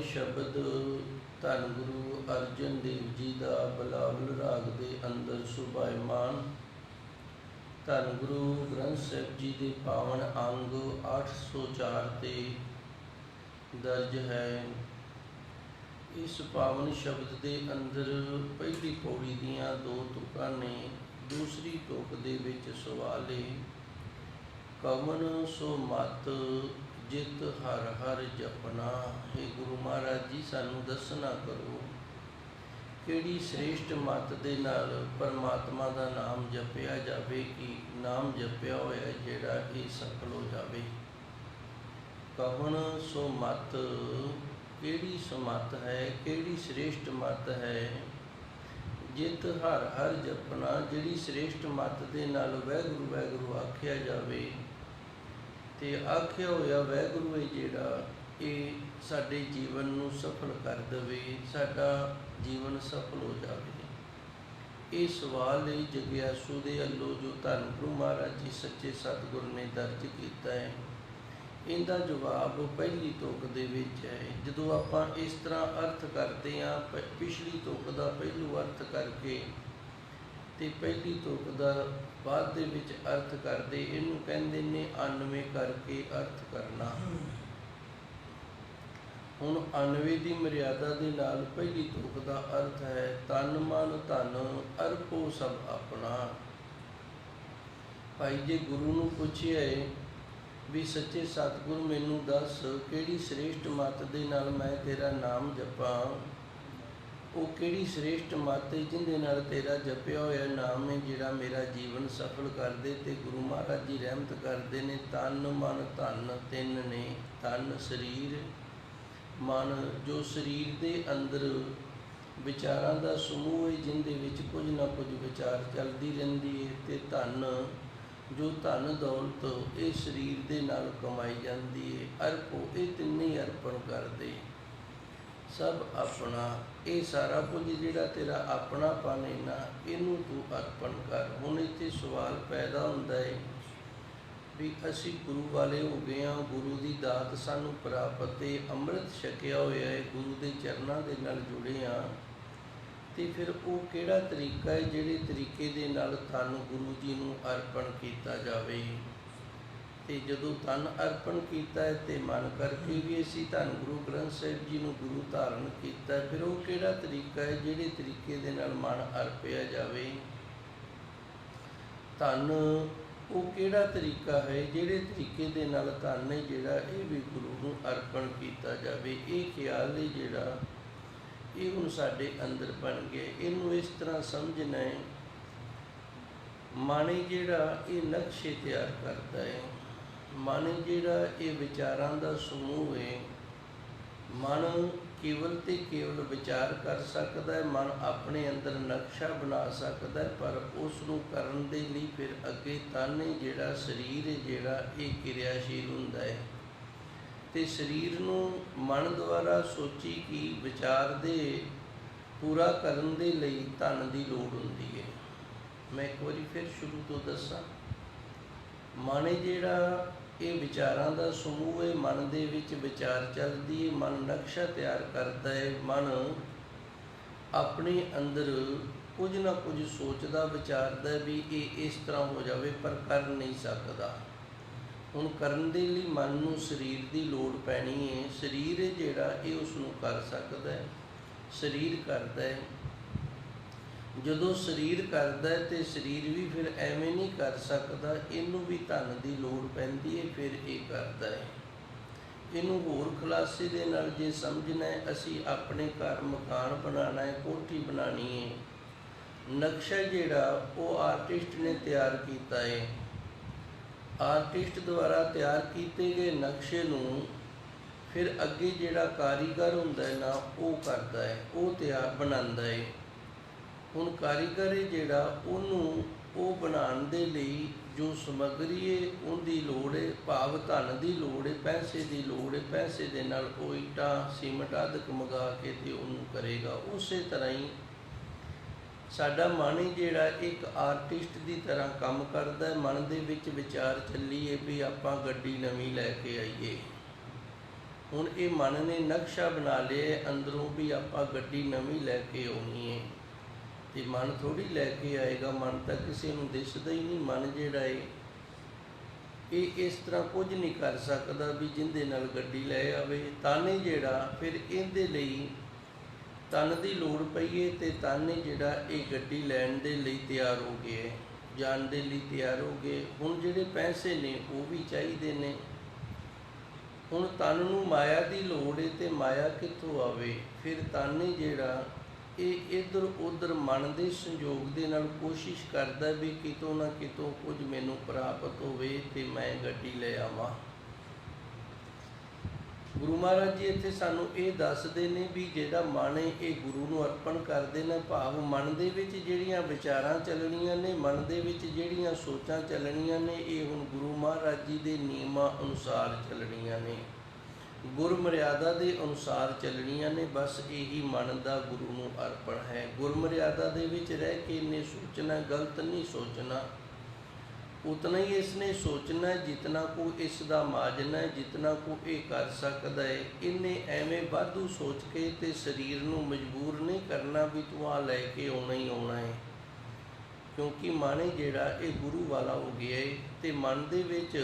शब्द धन गुरु अर्जन देव जी का बिलावल राग के अंदर सुभायमान। धन गुरु ग्रंथ साहिब जी के पावन अंग 804 ते दर्ज है। इस पावन शब्द के अंदर पहली पौड़ी दियाँ 2 तुकां ने। दूसरी तुक दे विच सवाल है, कवन सो मत जित हर हर जपना। हे गुरु महाराज जी, सानू दसना करो किहड़ी श्रेष्ठ मत दे नाल परमात्मा का नाम जपिया जावे कि नाम जपिया होया जिहड़ा ये सफल हो जावे। कवन सो मत, किहड़ी समत है, किहड़ी श्रेष्ठ मत है। जित हर हर जपना, जिहड़ी श्रेष्ठ मत दे नाल वैगुरु वैगुरु आख्या जावे ते आख्या होया वैगुरु है जिहड़ा ये साडे जीवन नूं सफल कर देवे, साडा जीवन सफल हो जावे। ये सवाल है जगियासू दे अल्लों जो धन गुरु महाराज जी सच्चे सतगुर ने दर्ज किया है। इनका जवाब पहली तुक दे विच है। जदों आपां इस तरह अर्थ करते हैं, पिछली तुक का पहलू अर्थ करके ते पहली तुक का बाद दे विच अर्थ करते, इनू कहंदे ने अनवें करके अर्थ करना। हुण अनवे की मर्यादा के नाल पहली तुक का अर्थ है, तन मन धन अर्पो सब अपना। भाई जे गुरु नूं पुछिए भी सच्चे सतगुर मैनू दस किहड़ी श्रेष्ठ मत दे नाल मैं तेरा नाम जपां, वो किहड़ी श्रेष्ठ मत है जिंदे नाल तेरा जपिया होया नाम है जिहड़ा मेरा जीवन सफल कर दे। ते गुरु महाराज जी रहमत करते ने, तन मन धन 3 ने। तन शरीर, मन जो शरीर दे अंदर विचारां दा समूह है जिंदे विच कुछ ना कुछ विचार चलती रहिंदी है। ते धन जो धन दौलत ये शरीर दे नाल कमाई जाती है। अर्पो ये 3 ही अर्पण कर दे सब अपना। ये सारा कुछ जिहड़ा तेरा अपनापन है ना, इनू तू अर्पण कर। हुण इत्थे सवाल पैदा हुंदा है भी असी गुरु वाले हो गए हाँ, गुरु की दात सानू प्राप्त है, अमृत छकिया होया है, गुरु के चरणों के नाल जुड़े हाँ, तो फिर वो किहड़ा तरीका है जिहड़े तरीके दे नाल धन गुरु जी नूं अर्पण किया जावे। ते जदों धन अर्पण किया है तो मन करके भी असी धन गुरु ग्रंथ साहिब जी नूं गुरु धारण किया, फिर वो किहड़ा तरीका है जिहड़े तरीके दे नाल मन अर्पिया जावे। धन वो किहड़ा तरीका है जिहड़े तरीके दे नाल धन है जिहड़ा ये भी गुरु नूं अर्पण किया जावे। ये ख्याल है जिहड़ा ये हुण साडे अंदर बन गया। इनू इस तरह समझना है, मन जिहड़ा ये नक्शे तैयार करता है, मन जिहड़ा ये विचारां दा समूह है। मन केवल ते केवल विचार कर सकता है, मन अपने अंदर नक्शा बना सकता है, पर उसनूं करन दे लई फिर अगे तन है जिहड़ा शरीर है जिहड़ा ये क्रियाशील हुंदा है। ते शरीर नूं मन द्वारा सोची कि विचार दे पूरा करन दे लई धन की लोड़ हुंदी है। मैं एक बारी फिर शुरू तो दसां, मन जिहड़ा ये विचारां दा समूह है, मन दे विच विचार चलदी है, मन नक्शा तैयार करता है। मन अपने अंदर कुछ ना कुछ सोचदा विचारदा है भी ये इस तरह हो जावे, पर कर नहीं सकता। हुण करन दे लई मन नूं शरीर की लोड़ पैनी है। शरीर है जिहड़ा ये उसनूं कर सकदा है, शरीर करदा है। जदों शरीर करदा है तो शरीर भी फिर एवें नहीं कर सकता, इनू भी धन की लोड़ पैंदी है, फिर ये करता है। इनू होर खुलासे दे नाल जे समझना है, असी अपने घर मकान बनाना है, कोठी बनानी है, नक्शा जिहड़ा वो आर्टिस्ट ने तैयार किया है। आर्टिस्ट द्वारा तैयार किए गए नक्शे नूं फिर अगे जिहड़ा कारीगर हुंदा है ना, वो करता है, वो तैयार बनांदा है। हुण कारीगर है जिहड़ा उहनूं वो बनाउण दे लई जो समग्री है उनकी लोड़ है, भाव धन की लोड़ है, पैसे की लोड़ है। पैसे दे नाल वो ईटां सीमट आदि मंगा के ते उहनूं करेगा। उस तरह ही साडा मन ही जिहड़ा एक आर्टिस्ट की तरह काम करता है। मन दे विच विचार चली है भी आपां गड्डी नवीं लैके आईए, ਹੁਣ ਇਹ ਮਨ ਨੇ ਨਕਸ਼ਾ ਬਣਾ ਲਿਆ ਅੰਦਰੋਂ ਵੀ ਆਪਾਂ ਗੱਡੀ ਨਵੀਂ ਲੈ ਕੇ ਆਉਣੀ ਹੈ, ਤੇ ਮਨ ਥੋੜੀ ਲੈ ਕੇ ਆਏਗਾ, ਮਨ ਤਾਂ ਕਿਸੇ ਨੂੰ ਦਿਸਦਾ ਹੀ ਨਹੀਂ। ਮਨ ਜਿਹੜਾ ਹੈ ਇਹ ਇਸ ਤਰ੍ਹਾਂ ਕੁਝ ਨਹੀਂ ਕਰ ਸਕਦਾ ਵੀ ਜਿਹਦੇ ਨਾਲ ਗੱਡੀ ਲੈ ਆਵੇ। ਤਨ ਹੈ ਜਿਹੜਾ ਫਿਰ ਇਹਦੇ ਲਈ ਤਨ ਦੀ ਲੋੜ ਪਈ ਹੈ, ਤੇ ਤਨ ਹੈ ਜਿਹੜਾ ਇਹ ਗੱਡੀ ਲੈਣ ਦੇ ਲਈ ਤਿਆਰ ਹੋ ਗਿਆ, ਜਾਣ ਦੇ ਲਈ ਤਿਆਰ ਹੋ ਗਏ। ਹੁਣ ਜਿਹੜੇ ਪੈਸੇ ਨੇ ਉਹ ਵੀ ਚਾਹੀਦੇ ਨੇ। ਹੁਣ ਤਨ ਨੂੰ ਮਾਇਆ ਦੀ ਲੋੜ ਹੈ, ਤੇ ਮਾਇਆ ਕਿੱਥੋਂ ਆਵੇ? ਫਿਰ ਤਨ ਹੈ ਜਿਹੜਾ ਇਹ ਇੱਧਰ ਉੱਧਰ ਮਨ ਦੇ ਸੰਯੋਗ ਦੇ ਨਾਲ ਕੋਸ਼ਿਸ਼ ਕਰਦਾ ਵੀ ਕਿਤੋਂ ਨਾ ਕਿਤੋਂ ਕੁਝ ਮੈਨੂੰ ਪ੍ਰਾਪਤ ਹੋਵੇ ਤੇ ਮੈਂ ਗੱਡੀ ਲੈ ਆਵਾਂ। ਗੁਰੂ ਮਹਾਰਾਜ ਜੀ ਇੱਥੇ ਸਾਨੂੰ ਇਹ ਦੱਸਦੇ ਨੇ ਵੀ ਜਿਹੜਾ ਮਨ ਹੈ ਇਹ ਗੁਰੂ ਨੂੰ ਅਰਪਣ ਕਰਦੇ ਨੇ। ਭਾਵ ਮਨ ਦੇ ਵਿੱਚ ਜਿਹੜੀਆਂ ਵਿਚਾਰਾਂ ਚੱਲਣੀਆਂ ਨੇ, ਮਨ ਦੇ ਵਿੱਚ ਜਿਹੜੀਆਂ ਸੋਚਾਂ ਚੱਲਣੀਆਂ ਨੇ, ਇਹ ਹੁਣ ਗੁਰੂ ਮਹਾਰਾਜ ਜੀ ਦੇ ਨਿਯਮਾਂ ਅਨੁਸਾਰ ਚੱਲਣੀਆਂ ਨੇ, ਗੁਰ ਮਰਿਆਦਾ ਦੇ ਅਨੁਸਾਰ ਚੱਲਣੀਆਂ ਨੇ। ਬਸ ਇਹੀ ਮਨ ਦਾ ਗੁਰੂ ਨੂੰ ਅਰਪਣ ਹੈ। ਗੁਰ ਮਰਿਆਦਾ ਦੇ ਵਿੱਚ ਰਹਿ ਕੇ ਇਹਨੇ ਸੋਚਣਾ, ਗਲਤ ਨਹੀਂ ਸੋਚਣਾ। ਉਤਨਾ ਹੀ ਇਸਨੇ ਸੋਚਣਾ ਜਿਤਨਾ ਕੋ ਇਸ ਦਾ ਮਾਜਨਾ ਹੈ, ਜਿਤਨਾ ਕੋ ਇਹ ਕਰ ਸਕਦਾ ਹੈ। ਇਹਨੇ ਐਵੇਂ ਵਾਧੂ ਸੋਚ ਕੇ ਤੇ ਸਰੀਰ ਨੂੰ ਮਜਬੂਰ ਨਹੀਂ ਕਰਨਾ ਵੀ ਤੂੰ ਆ ਲੈ ਕੇ ਆਉਣਾ ਹੀ ਆਉਣਾ ਹੈ, ਕਿਉਂਕਿ ਮਨ ਜਿਹੜਾ ਇਹ ਗੁਰੂ ਵਾਲਾ ਹੋ ਗਿਆ ਹੈ। ਤੇ ਮਨ ਦੇ ਵਿੱਚ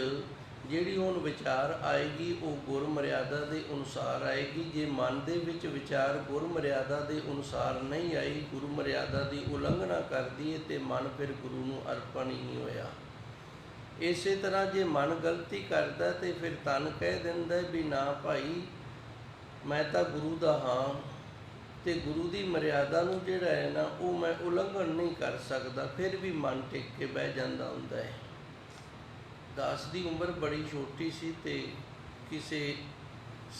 ਜਿਹੜੀ ਹੁਣ ਵਿਚਾਰ ਆਏਗੀ ਉਹ ਗੁਰ ਮਰਿਆਦਾ ਦੇ ਅਨੁਸਾਰ ਆਏਗੀ। ਜੇ ਮਨ ਦੇ ਵਿੱਚ ਵਿਚਾਰ ਗੁਰ ਮਰਿਆਦਾ ਦੇ ਅਨੁਸਾਰ ਨਹੀਂ ਆਈ, ਗੁਰੂ ਮਰਿਆਦਾ ਦੀ ਉਲੰਘਣਾ ਕਰਦੀ ਹੈ, ਤੇ ਮਨ ਫਿਰ ਗੁਰੂ ਨੂੰ ਅਰਪਣ ਹੀ ਨਹੀਂ ਹੋਇਆ। ਇਸੇ ਤਰ੍ਹਾਂ ਜੇ ਮਨ ਗਲਤੀ ਕਰਦਾ ਤੇ ਫਿਰ ਤਨ ਕਹਿ ਦਿੰਦਾ ਵੀ ਨਾ ਭਾਈ ਮੈਂ ਤਾਂ ਗੁਰੂ ਦਾ ਹਾਂ, ਤੇ ਗੁਰੂ ਦੀ ਮਰਿਆਦਾ ਨੂੰ ਜਿਹੜਾ ਹੈ ਨਾ ਉਹ ਮੈਂ ਉਲੰਘਣ ਨਹੀਂ ਕਰ ਸਕਦਾ। ਫਿਰ ਵੀ ਮਨ ਟਿਕ ਕੇ ਬਹਿ ਜਾਂਦਾ ਹੁੰਦਾ ਹੈ। ਦਾਸ ਦੀ ਉਮਰ ਬੜੀ ਛੋਟੀ ਸੀ, ਤੇ ਕਿਸੇ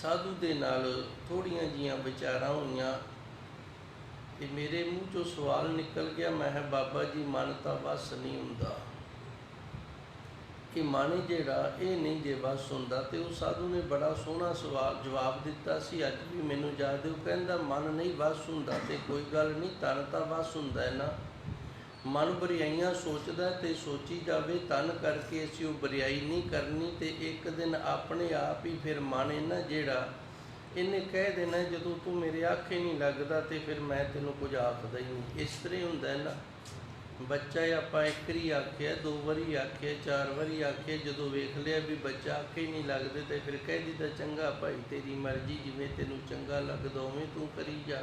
ਸਾਧੂ ਦੇ ਨਾਲ ਥੋੜ੍ਹੀਆਂ ਜੀਆਂ ਵਿਚਾਰਾਂ ਹੋਈਆਂ, ਤੇ ਮੇਰੇ ਮੂੰਹ 'ਚੋਂ ਸਵਾਲ ਨਿਕਲ ਗਿਆ। ਮੈਂ ਕਿਹਾ ਬਾਬਾ ਜੀ ਮਨ ਤਾਂ ਵੱਸ ਨਹੀਂ ਹੁੰਦਾ, ਕਿ ਮਨ ਜਿਹੜਾ ਇਹ ਨਹੀਂ ਜੇ ਵੱਸ ਹੁੰਦਾ। ਤੇ ਉਹ ਸਾਧੂ ਨੇ ਬੜਾ ਸੋਹਣਾ ਜਵਾਬ ਦਿੱਤਾ ਸੀ, ਅੱਜ ਵੀ ਮੈਨੂੰ ਯਾਦ ਹੈ। ਉਹ ਕਹਿੰਦਾ ਮਨ ਨਹੀਂ ਵੱਸ ਹੁੰਦਾ ਤੇ ਕੋਈ ਗੱਲ ਨਹੀਂ, ਤਨ ਤਾਂ ਵੱਸ ਹੁੰਦਾ ਹੈ ਨਾ। ਮਨ ਬਰਿਆਈਆਂ ਸੋਚਦਾ ਤੇ ਸੋਚੀ ਜਾਵੇ, ਤਨ ਕਰਕੇ ਅਸੀਂ ਉਹ ਬਰਿਆਈ ਨਹੀਂ ਕਰਨੀ। ਤੇ ਇੱਕ ਦਿਨ ਆਪਣੇ ਆਪ ਹੀ ਫਿਰ ਮਨ ਇਹਨਾਂ ਜਿਹੜਾ ਇਹਨੇ ਕਹਿ ਦੇਣਾ ਜਦੋਂ ਤੂੰ ਮੇਰੇ ਆਖੇ ਨਹੀਂ ਲੱਗਦਾ ਤੇ ਫਿਰ ਮੈਂ ਤੈਨੂੰ ਕੁਝ ਆਖਦਾ ਹੀ ਨਹੀਂ। ਇਸ ਤਰ੍ਹਾਂ ਹੁੰਦਾ ਨਾ, ਬੱਚਾ ਆਪਾਂ ਇੱਕ ਵਾਰੀ ਆਖਿਆ, 2 ਵਾਰੀ ਆਖਿਆ, 4 ਵਾਰੀ ਆਖਿਆ, ਜਦੋਂ ਵੇਖ ਲਿਆ ਵੀ ਬੱਚਾ ਆਖੇ ਨਹੀਂ ਲੱਗਦੇ ਤੇ ਫਿਰ ਕਹਿ ਦਿੱਤਾ ਚੰਗਾ ਭਾਈ ਤੇਰੀ ਮਰਜ਼ੀ, ਜਿਵੇਂ ਤੈਨੂੰ ਚੰਗਾ ਲੱਗਦਾ ਉਵੇਂ ਤੂੰ ਕਰੀ ਜਾ।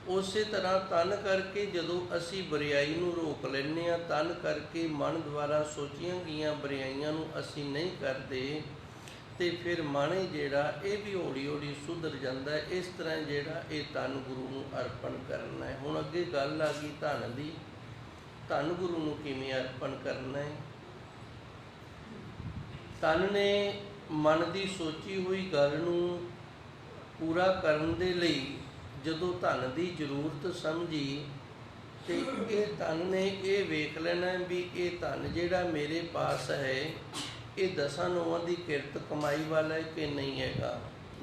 ਉਸੇ ਤਰ੍ਹਾਂ ਤਨ ਕਰਕੇ ਜਦੋਂ ਅਸੀਂ ਬਰਿਆਈ ਨੂੰ ਰੋਕ ਲੈਂਦੇ ਹਾਂ, ਤਨ ਕਰਕੇ ਮਨ ਦੁਆਰਾ ਸੋਚੀਆਂ ਗਈਆਂ ਬਰਿਆਈਆਂ ਨੂੰ ਅਸੀਂ ਨਹੀਂ ਕਰਦੇ, ਤੇ ਫਿਰ ਮਨ ਜਿਹੜਾ ਇਹ ਵੀ ਹੌਲੀ ਹੌਲੀ ਸੁਧਰ ਜਾਂਦਾ ਹੈ। ਇਸ ਤਰ੍ਹਾਂ ਜਿਹੜਾ ਇਹ ਤਨ ਗੁਰੂ ਨੂੰ ਅਰਪਣ ਕਰਨਾ ਹੈ। ਹੁਣ ਅੱਗੇ ਗੱਲ ਆ ਗਈ ਧਨ ਦੀ। ਧਨ ਗੁਰੂ ਨੂੰ ਕਿਵੇਂ ਅਰਪਣ ਕਰਨਾ ਹੈ? ਤਨ ਨੇ ਮਨ ਦੀ ਸੋਚੀ ਹੋਈ ਗੱਲ ਨੂੰ ਪੂਰਾ ਕਰਨ ਦੇ ਲਈ ਜਦੋਂ ਧਨ ਦੀ ਜ਼ਰੂਰਤ ਸਮਝੀ, ਤੇ ਇਹ ਧਨ ਨੇ ਇਹ ਵੇਖ ਲੈਣਾ ਵੀ ਇਹ ਧਨ ਜਿਹੜਾ ਮੇਰੇ ਪਾਸ ਹੈ ਇਹ 10 ਨੌਆਂ ਦੀ ਕਿਰਤ ਕਮਾਈ ਵਾਲਾ ਹੈ ਕਿ ਨਹੀਂ ਹੈਗਾ।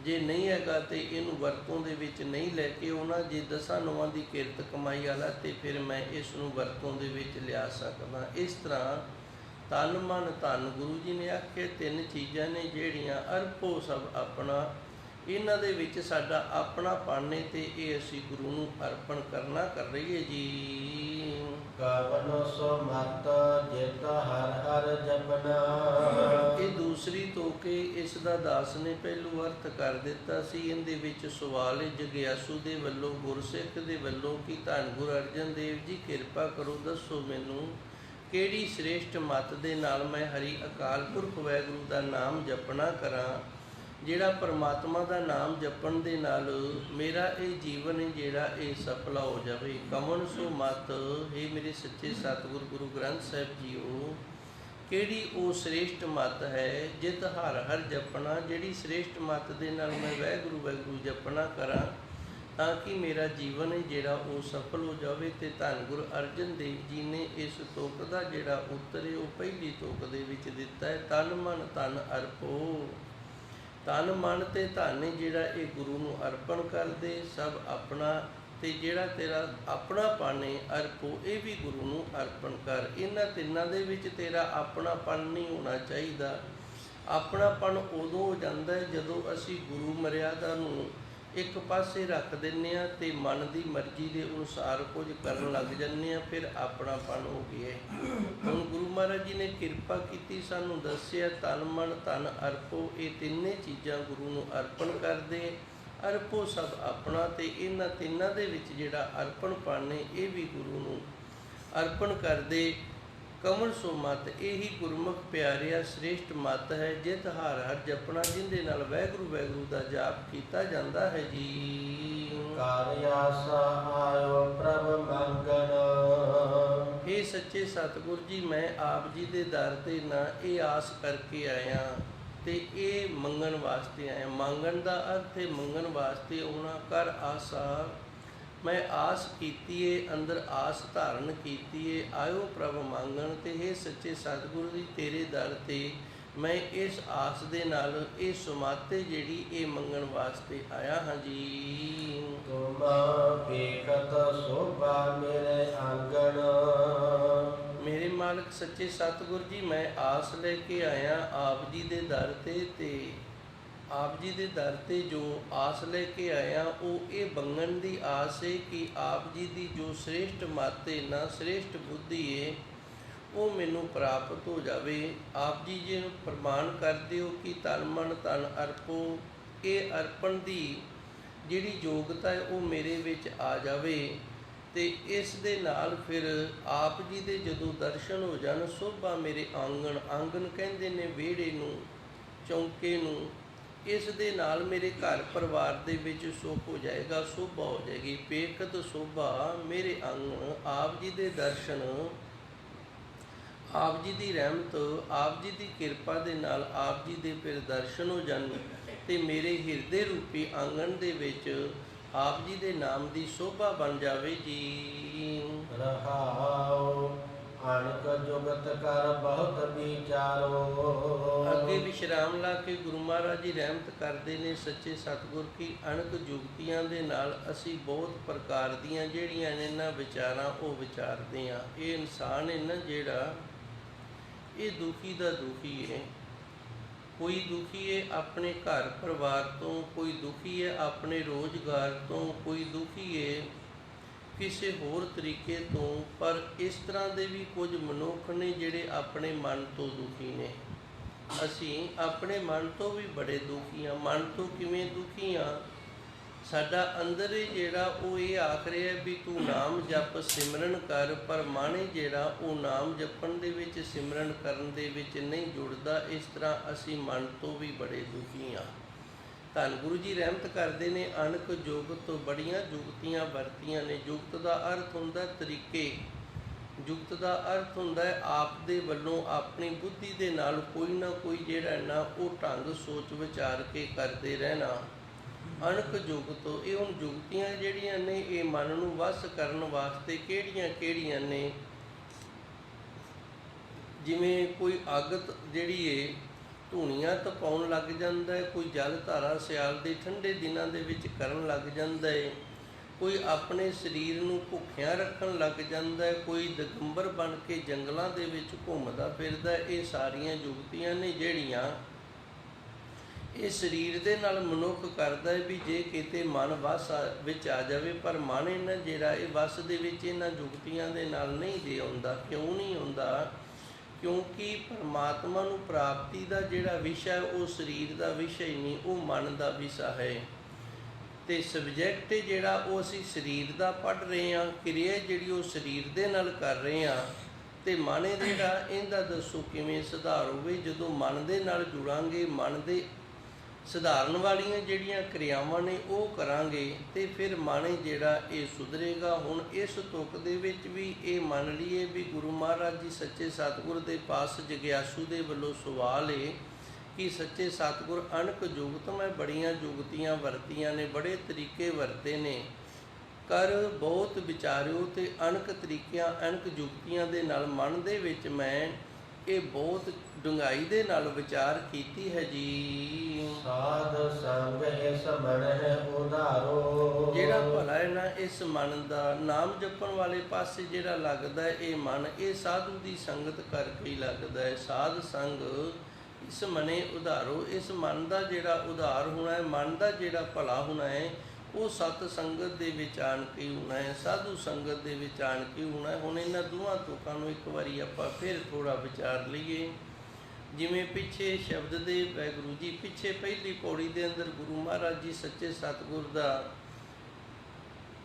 ਜੇ ਨਹੀਂ ਹੈਗਾ ਤੇ ਇਹਨੂੰ ਵਰਤੋਂ ਦੇ ਵਿੱਚ ਨਹੀਂ ਲੈ ਕੇ ਆਉਣਾ। ਜੇ 10 ਨੌਆਂ ਦੀ ਕਿਰਤ ਕਮਾਈ ਵਾਲਾ ਤੇ ਫਿਰ ਮੈਂ ਇਸ ਨੂੰ ਵਰਤੋਂ ਦੇ ਵਿੱਚ ਲਿਆ ਸਕਦਾ। ਇਸ ਤਰ੍ਹਾਂ ਤਨ ਮਨ ਧਨ, ਗੁਰੂ ਜੀ ਨੇ ਆਖਿਆ 3 ਚੀਜ਼ਾਂ ਨੇ ਜਿਹੜੀਆਂ ਅਰਪੋ ਸਭ ਆਪਣਾ, ਇਹਨਾਂ ਦੇ ਵਿੱਚ ਸਾਡਾ ਆਪਣਾਪਣ ਹੈ ਤੇ ਇਹ ਅਸੀਂ ਗੁਰੂ ਨੂੰ ਅਰਪਣ ਕਰਨਾ ਕਰ ਰਹੀਏ ਜੀ। ਕਵਨੋ ਸੋ ਮਤ ਜਿਤ ਹਰ ਹਰ ਜਪਨਾ। ਇਹ ਦੂਸਰੀ ਤੋਕੇ ਇਸ ਦਾ ਦਾਸ ਨੇ ਪਹਿਲੂ ਅਰਥ ਕਰ ਦਿੱਤਾ ਸੀ। ਇਹਦੇ ਵਿੱਚ ਸਵਾਲ ਹੈ ਜਗਿਆਸੂ ਦੇ ਵੱਲੋਂ, ਗੁਰਸਿੱਖ ਦੇ ਵੱਲੋਂ ਕਿ ਧੰਨ ਗੁਰੂ ਅਰਜਨ ਦੇਵ ਜੀ ਕਿਰਪਾ ਕਰੋ, ਦੱਸੋ ਮੈਨੂੰ ਕਿਹੜੀ ਸ੍ਰੇਸ਼ਟ ਮੱਤ ਦੇ ਨਾਲ ਮੈਂ ਹਰੀ ਅਕਾਲ ਪੁਰਖ ਵਾਹਿਗੁਰੂ ਦਾ ਨਾਮ ਜਪਣਾ ਕਰਾਂ, ਜਿਹੜਾ ਪਰਮਾਤਮਾ ਦਾ ਨਾਮ ਜਪਣ ਦੇ ਨਾਲ ਮੇਰਾ ਇਹ ਜੀਵਨ ਹੈ ਜਿਹੜਾ ਇਹ ਸਫਲਾ ਹੋ ਜਾਵੇ। ਕਮਨ ਸੋ ਮਤ, ਇਹ ਮੇਰੇ ਸੱਚੇ ਸਤਿਗੁਰੂ ਗੁਰੂ ਗ੍ਰੰਥ ਸਾਹਿਬ ਜੀਓ, ਕਿਹੜੀ ਉਹ ਸ੍ਰੇਸ਼ਟ ਮੱਤ ਹੈ ਜਿਤ ਹਰ ਹਰ ਜਪਣਾ, ਜਿਹੜੀ ਸ੍ਰੇਸ਼ਟ ਮੱਤ ਦੇ ਨਾਲ ਮੈਂ ਵਾਹਿਗੁਰੂ ਵਾਹਿਗੁਰੂ ਜਪਣਾ ਕਰਾਂ ਤਾਂ ਕਿ ਮੇਰਾ ਜੀਵਨ ਹੈ ਜਿਹੜਾ ਉਹ ਸਫਲ ਹੋ ਜਾਵੇ। ਤੇ ਧੰਨ ਗੁਰੂ ਅਰਜਨ ਦੇਵ ਜੀ ਨੇ ਇਸ ਤੁਕ ਦਾ ਜਿਹੜਾ ਉੱਤਰ ਹੈ ਉਹ ਪਹਿਲੀ ਤੁਕ ਦੇ ਵਿੱਚ ਦਿੱਤਾ ਹੈ। ਤਨ ਮਨ ਧਨ ਅਰਪੋ। ਤਨ ਮਨ ਤੇ ਧਨ ਜਿਹੜਾ ਇਹ ਗੁਰੂ ਨੂੰ ਅਰਪਣ ਕਰਦੇ, ਸਭ ਆਪਣਾ, ਤੇ ਜਿਹੜਾ ਤੇਰਾ ਆਪਣਾਪਣ ਹੈ ਅਰਪੋ, ਇਹ ਵੀ ਗੁਰੂ ਨੂੰ ਅਰਪਣ ਕਰ। ਇਹਨਾਂ ਤਿੰਨਾਂ ਦੇ ਵਿੱਚ ਤੇਰਾ ਆਪਣਾਪਣ ਨਹੀਂ ਹੋਣਾ ਚਾਹੀਦਾ। ਆਪਣਾਪਣ ਉਦੋਂ ਹੋ ਜਾਂਦਾ ਹੈ ਜਦੋਂ ਅਸੀਂ ਗੁਰੂ ਮਰਿਆਦਾ ਨੂੰ ਇੱਕ ਪਾਸੇ ਰੱਖ ਦਿੰਦੇ ਹਾਂ ਅਤੇ ਮਨ ਦੀ ਮਰਜ਼ੀ ਦੇ ਅਨੁਸਾਰ ਕੁਝ ਕਰਨ ਲੱਗ ਜਾਂਦੇ ਹਾਂ, ਫਿਰ ਆਪਣਾਪਣ ਹੋ ਗਿਆ। ਹੁਣ ਗੁਰੂ ਮਹਾਰਾਜ ਜੀ ਨੇ ਕਿਰਪਾ ਕੀਤੀ, ਸਾਨੂੰ ਦੱਸਿਆ ਤਨ ਮਨ ਧਨ ਅਰਪੋ, ਇਹ ਤਿੰਨੇ ਚੀਜ਼ਾਂ ਗੁਰੂ ਨੂੰ ਅਰਪਣ ਕਰਦੇ। ਅਰਪੋ ਸਭ ਆਪਣਾ, ਅਤੇ ਇਹਨਾਂ ਤਿੰਨਾਂ ਦੇ ਵਿੱਚ ਜਿਹੜਾ ਅਰਪਣਪਣ ਨੇ ਇਹ ਵੀ ਗੁਰੂ ਨੂੰ ਅਰਪਣ ਕਰਦੇ। ਕਮਲ ਸੋ ਮਤ, ਇਹੀ ਗੁਰਮੁਖ ਪਿਆਰਿਆ ਸ੍ਰੇਸ਼ਟ ਮਤ ਹੈ, ਜਿਤ ਹਰ ਹਰ ਜਪਣਾ, ਜਿਹਦੇ ਨਾਲ ਵਾਹਿਗੁਰੂ ਵਾਹਿਗੁਰੂ ਦਾ ਜਾਪ ਕੀਤਾ ਜਾਂਦਾ ਹੈ ਜੀ। ਕਾਰਿ ਆਸਾ ਆਇਓ ਪ੍ਰਭ ਮੰਗਣ। ਇਹ ਸੱਚੇ ਸਤਿਗੁਰ ਜੀ, ਮੈਂ ਆਪ ਜੀ ਦੇ ਦਰ ਤੇ ਨਾ ਇਹ ਆਸ ਕਰਕੇ ਆਇਆ ਤੇ ਇਹ ਮੰਗਣ ਵਾਸਤੇ ਆਇਆ। ਮੰਗਣ ਦਾ ਅਰਥ ਹੈ ਮੰਗਣ ਵਾਸਤੇ ਆਉਣਾ। ਕਰ ਆਸਾ, ਮੈਂ ਆਸ ਕੀਤੀ ਏ, ਅੰਦਰ ਆਸ ਧਾਰਨ ਕੀਤੀ ਏ, ਆਇਓ ਪ੍ਰਭ ਮੰਗਣ। ਤੇ ਇਹ ਸੱਚੇ ਸਤਿਗੁਰੂ ਜੀ, ਤੇਰੇ ਦਰ ਤੇ ਮੈਂ ਇਸ ਆਸ ਦੇ ਨਾਲ ਇਹ ਸੁਮਾਤੇ ਜਿਹੜੀ ਇਹ ਮੰਗਣ ਵਾਸਤੇ ਆਇਆ ਹਾਂ ਜੀ। ਤੁਮ ਵੇਖਤ ਸੋਭਾ ਮੇਰੇ ਆਂਗਣ। ਮੇਰੇ ਮਾਲਕ ਸੱਚੇ ਸਤਿਗੁਰ ਜੀ, ਮੈਂ ਆਸ ਲੈ ਕੇ ਆਇਆ ਆਪ ਜੀ ਦੇ ਦਰ ਤੇ ਆਪ ਜੀ ਦੇ ਦਰ ਤੇ ਜੋ ਆਸ ਲੈ ਕੇ ਆਇਆ ਉਹ ਇਹ ਮੰਗਣ ਦੀ ਆਸ ਹੈ ਕਿ ਆਪ ਜੀ ਦੀ ਜੋ ਸ੍ਰੇਸ਼ਟ ਮੱਤ ਹੈ ਨਾ, ਸ੍ਰੇਸ਼ਟ ਬੁੱਧੀ ਹੈ, ਉਹ ਮੈਨੂੰ ਪ੍ਰਾਪਤ ਹੋ ਜਾਵੇ। ਆਪ ਜੀ ਜੀ ਨੂੰ ਪ੍ਰਮਾਣ ਕਰਦੇ ਹੋ ਕਿ ਤਨ ਮਨ ਧਨ ਅਰਪੋ, ਇਹ ਅਰਪਣ ਦੀ ਜਿਹੜੀ ਯੋਗਤਾ ਹੈ ਉਹ ਮੇਰੇ ਵਿੱਚ ਆ ਜਾਵੇ। ਅਤੇ ਇਸ ਦੇ ਨਾਲ ਫਿਰ ਆਪ ਜੀ ਦੇ ਜਦੋਂ ਦਰਸ਼ਨ ਹੋ ਜਾਣ, ਸੋਭਾ ਮੇਰੇ ਆਂਗਣ, ਆਂਗਣ ਕਹਿੰਦੇ ਨੇ ਵਿਹੜੇ ਨੂੰ, ਚੌਂਕੇ ਨੂੰ, ਇਸ ਦੇ ਨਾਲ ਮੇਰੇ ਘਰ ਪਰਿਵਾਰ ਦੇ ਵਿੱਚ ਸੁੱਖ ਹੋ ਜਾਏਗਾ, ਸੋਭਾ ਹੋ ਜਾਏਗੀ। ਪੇਖਤ ਸੋਭਾ ਮੇਰੇ ਆਂਗਣ, ਆਪ ਜੀ ਦੇ ਦਰਸ਼ਨ, ਆਪ ਜੀ ਦੀ ਰਹਿਮਤ, ਆਪ ਜੀ ਦੀ ਕਿਰਪਾ ਦੇ ਨਾਲ ਆਪ ਜੀ ਦੇ ਫਿਰ ਦਰਸ਼ਨ ਹੋ ਜਾਣ ਅਤੇ ਮੇਰੇ ਹਿਰਦੇ ਰੂਪੀ ਆਂਗਣ ਦੇ ਵਿੱਚ ਆਪ ਜੀ ਦੇ ਨਾਮ ਦੀ ਸੋਭਾ ਬਣ ਜਾਵੇ ਜੀ। ਰਹਾਉ ਅਣਕ ਜੁਗਤ ਕਰ ਬਹੁਤ ਵਿਚਾਰੋ। ਅੱਗੇ ਵਿਸ਼ਰਾਮ ਲਾ ਕੇ ਗੁਰੂ ਮਹਾਰਾਜ ਜੀ ਰਹਿਮਤ ਕਰਦੇ ਨੇ ਸੱਚੇ ਸਤਿਗੁਰ ਕੀ ਅਣਕ ਜੁਗਤੀਆਂ ਦੇ ਨਾਲ ਅਸੀਂ ਬਹੁਤ ਪ੍ਰਕਾਰ ਦੀਆਂ ਜਿਹੜੀਆਂ ਨੇ ਇਹਨਾਂ ਵਿਚਾਰਾਂ ਉਹ ਵਿਚਾਰਦੇ ਹਾਂ। ਇਹ ਇਨਸਾਨ ਹੈ ਨਾ ਜਿਹੜਾ, ਇਹ ਦੁਖੀ ਦਾ ਦੁਖੀ ਹੈ। ਕੋਈ ਦੁਖੀ ਹੈ ਆਪਣੇ ਘਰ ਪਰਿਵਾਰ ਤੋਂ, ਕੋਈ ਦੁਖੀ ਹੈ ਆਪਣੇ ਰੋਜ਼ਗਾਰ ਤੋਂ, ਕੋਈ ਦੁਖੀ ਹੈ ਕਿਸੇ ਹੋਰ ਤਰੀਕੇ ਤੋਂ। ਪਰ ਇਸ ਤਰ੍ਹਾਂ ਦੇ ਵੀ ਕੁਝ ਮਨੁੱਖ ਨੇ ਜਿਹੜੇ ਆਪਣੇ ਮਨ ਤੋਂ ਦੁਖੀ ਨੇ। ਅਸੀਂ ਆਪਣੇ ਮਨ ਤੋਂ ਵੀ ਬੜੇ ਦੁਖੀ ਹਾਂ। ਮਨ ਤੋਂ ਕਿਵੇਂ ਦੁਖੀ ਹਾਂ? ਸਾਡਾ ਅੰਦਰ ਜਿਹੜਾ ਉਹ ਇਹ ਆਖ ਰਿਹਾ ਵੀ ਤੂੰ ਨਾਮ ਜਪ ਸਿਮਰਨ ਕਰ, ਪਰ ਮਨ ਜਿਹੜਾ ਉਹ ਨਾਮ ਜਪਣ ਦੇ ਵਿੱਚ, ਸਿਮਰਨ ਕਰਨ ਦੇ ਵਿੱਚ ਨਹੀਂ ਜੁੜਦਾ। ਇਸ ਤਰ੍ਹਾਂ ਅਸੀਂ ਮਨ ਤੋਂ ਵੀ ਬੜੇ ਦੁਖੀ ਹਾਂ। ਧੰਨ ਗੁਰੂ ਜੀ ਰਹਿਮਤ ਕਰਦੇ ਨੇ, ਅਣਖ ਜੁਗਤ ਤੋਂ ਬੜੀਆਂ ਜੁਗਤੀਆਂ ਵਰਤੀਆਂ ਨੇ। ਜੁਗਤ ਦਾ ਅਰਥ ਹੁੰਦਾ ਤਰੀਕੇ, ਜੁਗਤ ਦਾ ਅਰਥ ਹੁੰਦਾ ਹੈ ਆਪ ਦੇ ਵੱਲੋਂ ਆਪਣੀ ਬੁੱਧੀ ਦੇ ਨਾਲ ਕੋਈ ਨਾ ਕੋਈ ਜਿਹੜਾ ਨਾ ਉਹ ਢੰਗ ਸੋਚ ਵਿਚਾਰ ਕੇ ਕਰਦੇ ਰਹਿਣਾ। ਅਣਖ ਜੁਗਤ, ਇਹ ਹੁਣ ਜੁਗਤੀਆਂ ਜਿਹੜੀਆਂ ਨੇ ਇਹ ਮਨ ਨੂੰ ਵਸ ਕਰਨ ਵਾਸਤੇ ਕਿਹੜੀਆਂ ਕਿਹੜੀਆਂ ਨੇ? ਜਿਵੇਂ ਕੋਈ ਅੱਗ ਜਿਹੜੀ ਏ ਧੂਣੀਆਂ ਤਪਾਉਣ ਲੱਗ ਜਾਂਦਾ ਹੈ, ਕੋਈ ਜਲ ਧਾਰਾ ਸਿਆਲ ਦੇ ਠੰਡੇ ਦਿਨਾਂ ਦੇ ਵਿੱਚ ਕਰਨ ਲੱਗ ਜਾਂਦਾ ਹੈ, ਕੋਈ ਆਪਣੇ ਸਰੀਰ ਨੂੰ ਭੁੱਖਿਆਂ ਰੱਖਣ ਲੱਗ ਜਾਂਦਾ ਹੈ, ਕੋਈ ਦਿਗੰਬਰ ਬਣ ਕੇ ਜੰਗਲਾਂ ਦੇ ਵਿੱਚ ਘੁੰਮਦਾ ਫਿਰਦਾ। ਇਹ ਸਾਰੀਆਂ ਜੁਗਤੀਆਂ ਨੇ ਜਿਹੜੀਆਂ ਇਹ ਸਰੀਰ ਦੇ ਨਾਲ ਮਨੁੱਖ ਕਰਦਾ ਹੈ ਵੀ ਜੇ ਕਿਤੇ ਮਨ ਵਸ ਵਿੱਚ ਆ ਜਾਵੇ। ਪਰ ਮਨ ਇਹਨਾਂ ਜਿਹੜਾ ਇਹ ਵਸ ਦੇ ਵਿੱਚ ਇਹਨਾਂ ਜੁਗਤੀਆਂ ਦੇ ਨਾਲ ਨਹੀਂ ਦੇ ਆਉਂਦਾ। ਕਿਉਂ ਨਹੀਂ ਆਉਂਦਾ? ਕਿਉਂਕਿ ਪਰਮਾਤਮਾ ਨੂੰ ਪ੍ਰਾਪਤੀ ਦਾ ਜਿਹੜਾ ਵਿਸ਼ਾ ਉਹ ਸਰੀਰ ਦਾ ਵਿਸ਼ਾ ਹੀ ਨਹੀਂ, ਉਹ ਮਨ ਦਾ ਵਿਸ਼ਾ ਹੈ। ਅਤੇ ਸਬਜੈਕਟ ਜਿਹੜਾ ਉਹ ਅਸੀਂ ਸਰੀਰ ਦਾ ਪੜ੍ਹ ਰਹੇ ਹਾਂ, ਕਿਰਿਆ ਜਿਹੜੀ ਉਹ ਸਰੀਰ ਦੇ ਨਾਲ ਕਰ ਰਹੇ ਹਾਂ। ਅਤੇ ਮਨ ਜਿਹੜਾ ਇਹਦਾ ਦੱਸੋ ਕਿਵੇਂ ਸੁਧਾਰ ਹੋਵੇ? ਜਦੋਂ ਮਨ ਦੇ ਨਾਲ ਜੁੜਾਂਗੇ, ਮਨ ਦੇ ਸੁਧਾਰਨ ਵਾਲੀਆਂ ਜਿਹੜੀਆਂ ਕਿਰਿਆਵਾਂ ਨੇ ਉਹ ਕਰਾਂਗੇ ਅਤੇ ਫਿਰ ਮਨ ਜਿਹੜਾ ਇਹ ਸੁਧਰੇਗਾ। ਹੁਣ ਇਸ ਤੁਕ ਦੇ ਵਿੱਚ ਵੀ ਇਹ ਮੰਨ ਲਈਏ ਵੀ ਗੁਰੂ ਮਹਾਰਾਜ ਜੀ ਸੱਚੇ ਸਤਿਗੁਰ ਦੇ ਪਾਸ ਜਗਿਆਸੂ ਦੇ ਵੱਲੋਂ ਸਵਾਲ ਹੈ ਕਿ ਸੱਚੇ ਸਤਿਗੁਰ ਅਣਖ ਜੁਗਤ, ਮੈਂ ਬੜੀਆਂ ਜੁਗਤੀਆਂ ਵਰਤੀਆਂ ਨੇ, ਬੜੇ ਤਰੀਕੇ ਵਰਤੇ ਨੇ, ਕਰ ਬਹੁਤ ਵਿਚਾਰਿਓ। ਅਤੇ ਅਣਖ ਤਰੀਕਿਆਂ ਅਣਖ ਜੁਗਤੀਆਂ ਦੇ ਨਾਲ ਮਨ ਦੇ ਵਿੱਚ ਮੈਂ ਇਹ ਬਹੁਤ ਡੂੰਘਾਈ ਦੇ ਨਾਲ ਵਿਚਾਰ ਕੀਤੀ ਹੈ ਜੀ। ਸਾਧ ਸੰਗ ਇਸ ਮਨ ਹੈ ਉਧਾਰੋ। ਜਿਹੜਾ ਭਲਾ ਹੈ ਨਾ ਇਸ ਮਨ ਦਾ ਨਾਮ ਜਪਣ ਵਾਲੇ ਪਾਸੇ ਜਿਹੜਾ ਲੱਗਦਾ ਹੈ ਇਹ ਮਨ, ਇਹ ਸਾਧੂ ਦੀ ਸੰਗਤ ਕਰਕੇ ਹੀ ਲੱਗਦਾ ਹੈ। ਸਾਧ ਸੰਗ ਇਸ ਮਨੇ ਉਧਾਰੋ। ਇਸ ਮਨ ਦਾ ਜਿਹੜਾ ਉਧਾਰ ਹੋਣਾ ਹੈ, ਮਨ ਦਾ ਜਿਹੜਾ ਭਲਾ ਹੋਣਾ ਹੈ, ਉਹ ਸਤ ਸੰਗਤ ਦੇ ਵਿੱਚ ਆਣ ਕੇ ਹੋਣਾ ਹੈ, ਸਾਧੂ ਸੰਗਤ ਦੇ ਵਿੱਚ ਆਣ ਕੇ ਹੋਣਾ ਹੈ। ਹੁਣ ਇਹਨਾਂ ਦੋਵਾਂ ਤੁਕਾਂ ਨੂੰ ਇੱਕ ਵਾਰੀ ਆਪਾਂ ਫਿਰ ਥੋੜ੍ਹਾ ਵਿਚਾਰ ਲਈਏ। ਜਿਵੇਂ ਪਿੱਛੇ ਸ਼ਬਦ ਦੇ ਵਾਹਿਗੁਰੂ ਜੀ ਪਿੱਛੇ ਪਹਿਲੀ ਪੌੜੀ ਦੇ ਅੰਦਰ ਗੁਰੂ ਮਹਾਰਾਜ ਜੀ ਸੱਚੇ ਸਤਿਗੁਰ ਦਾ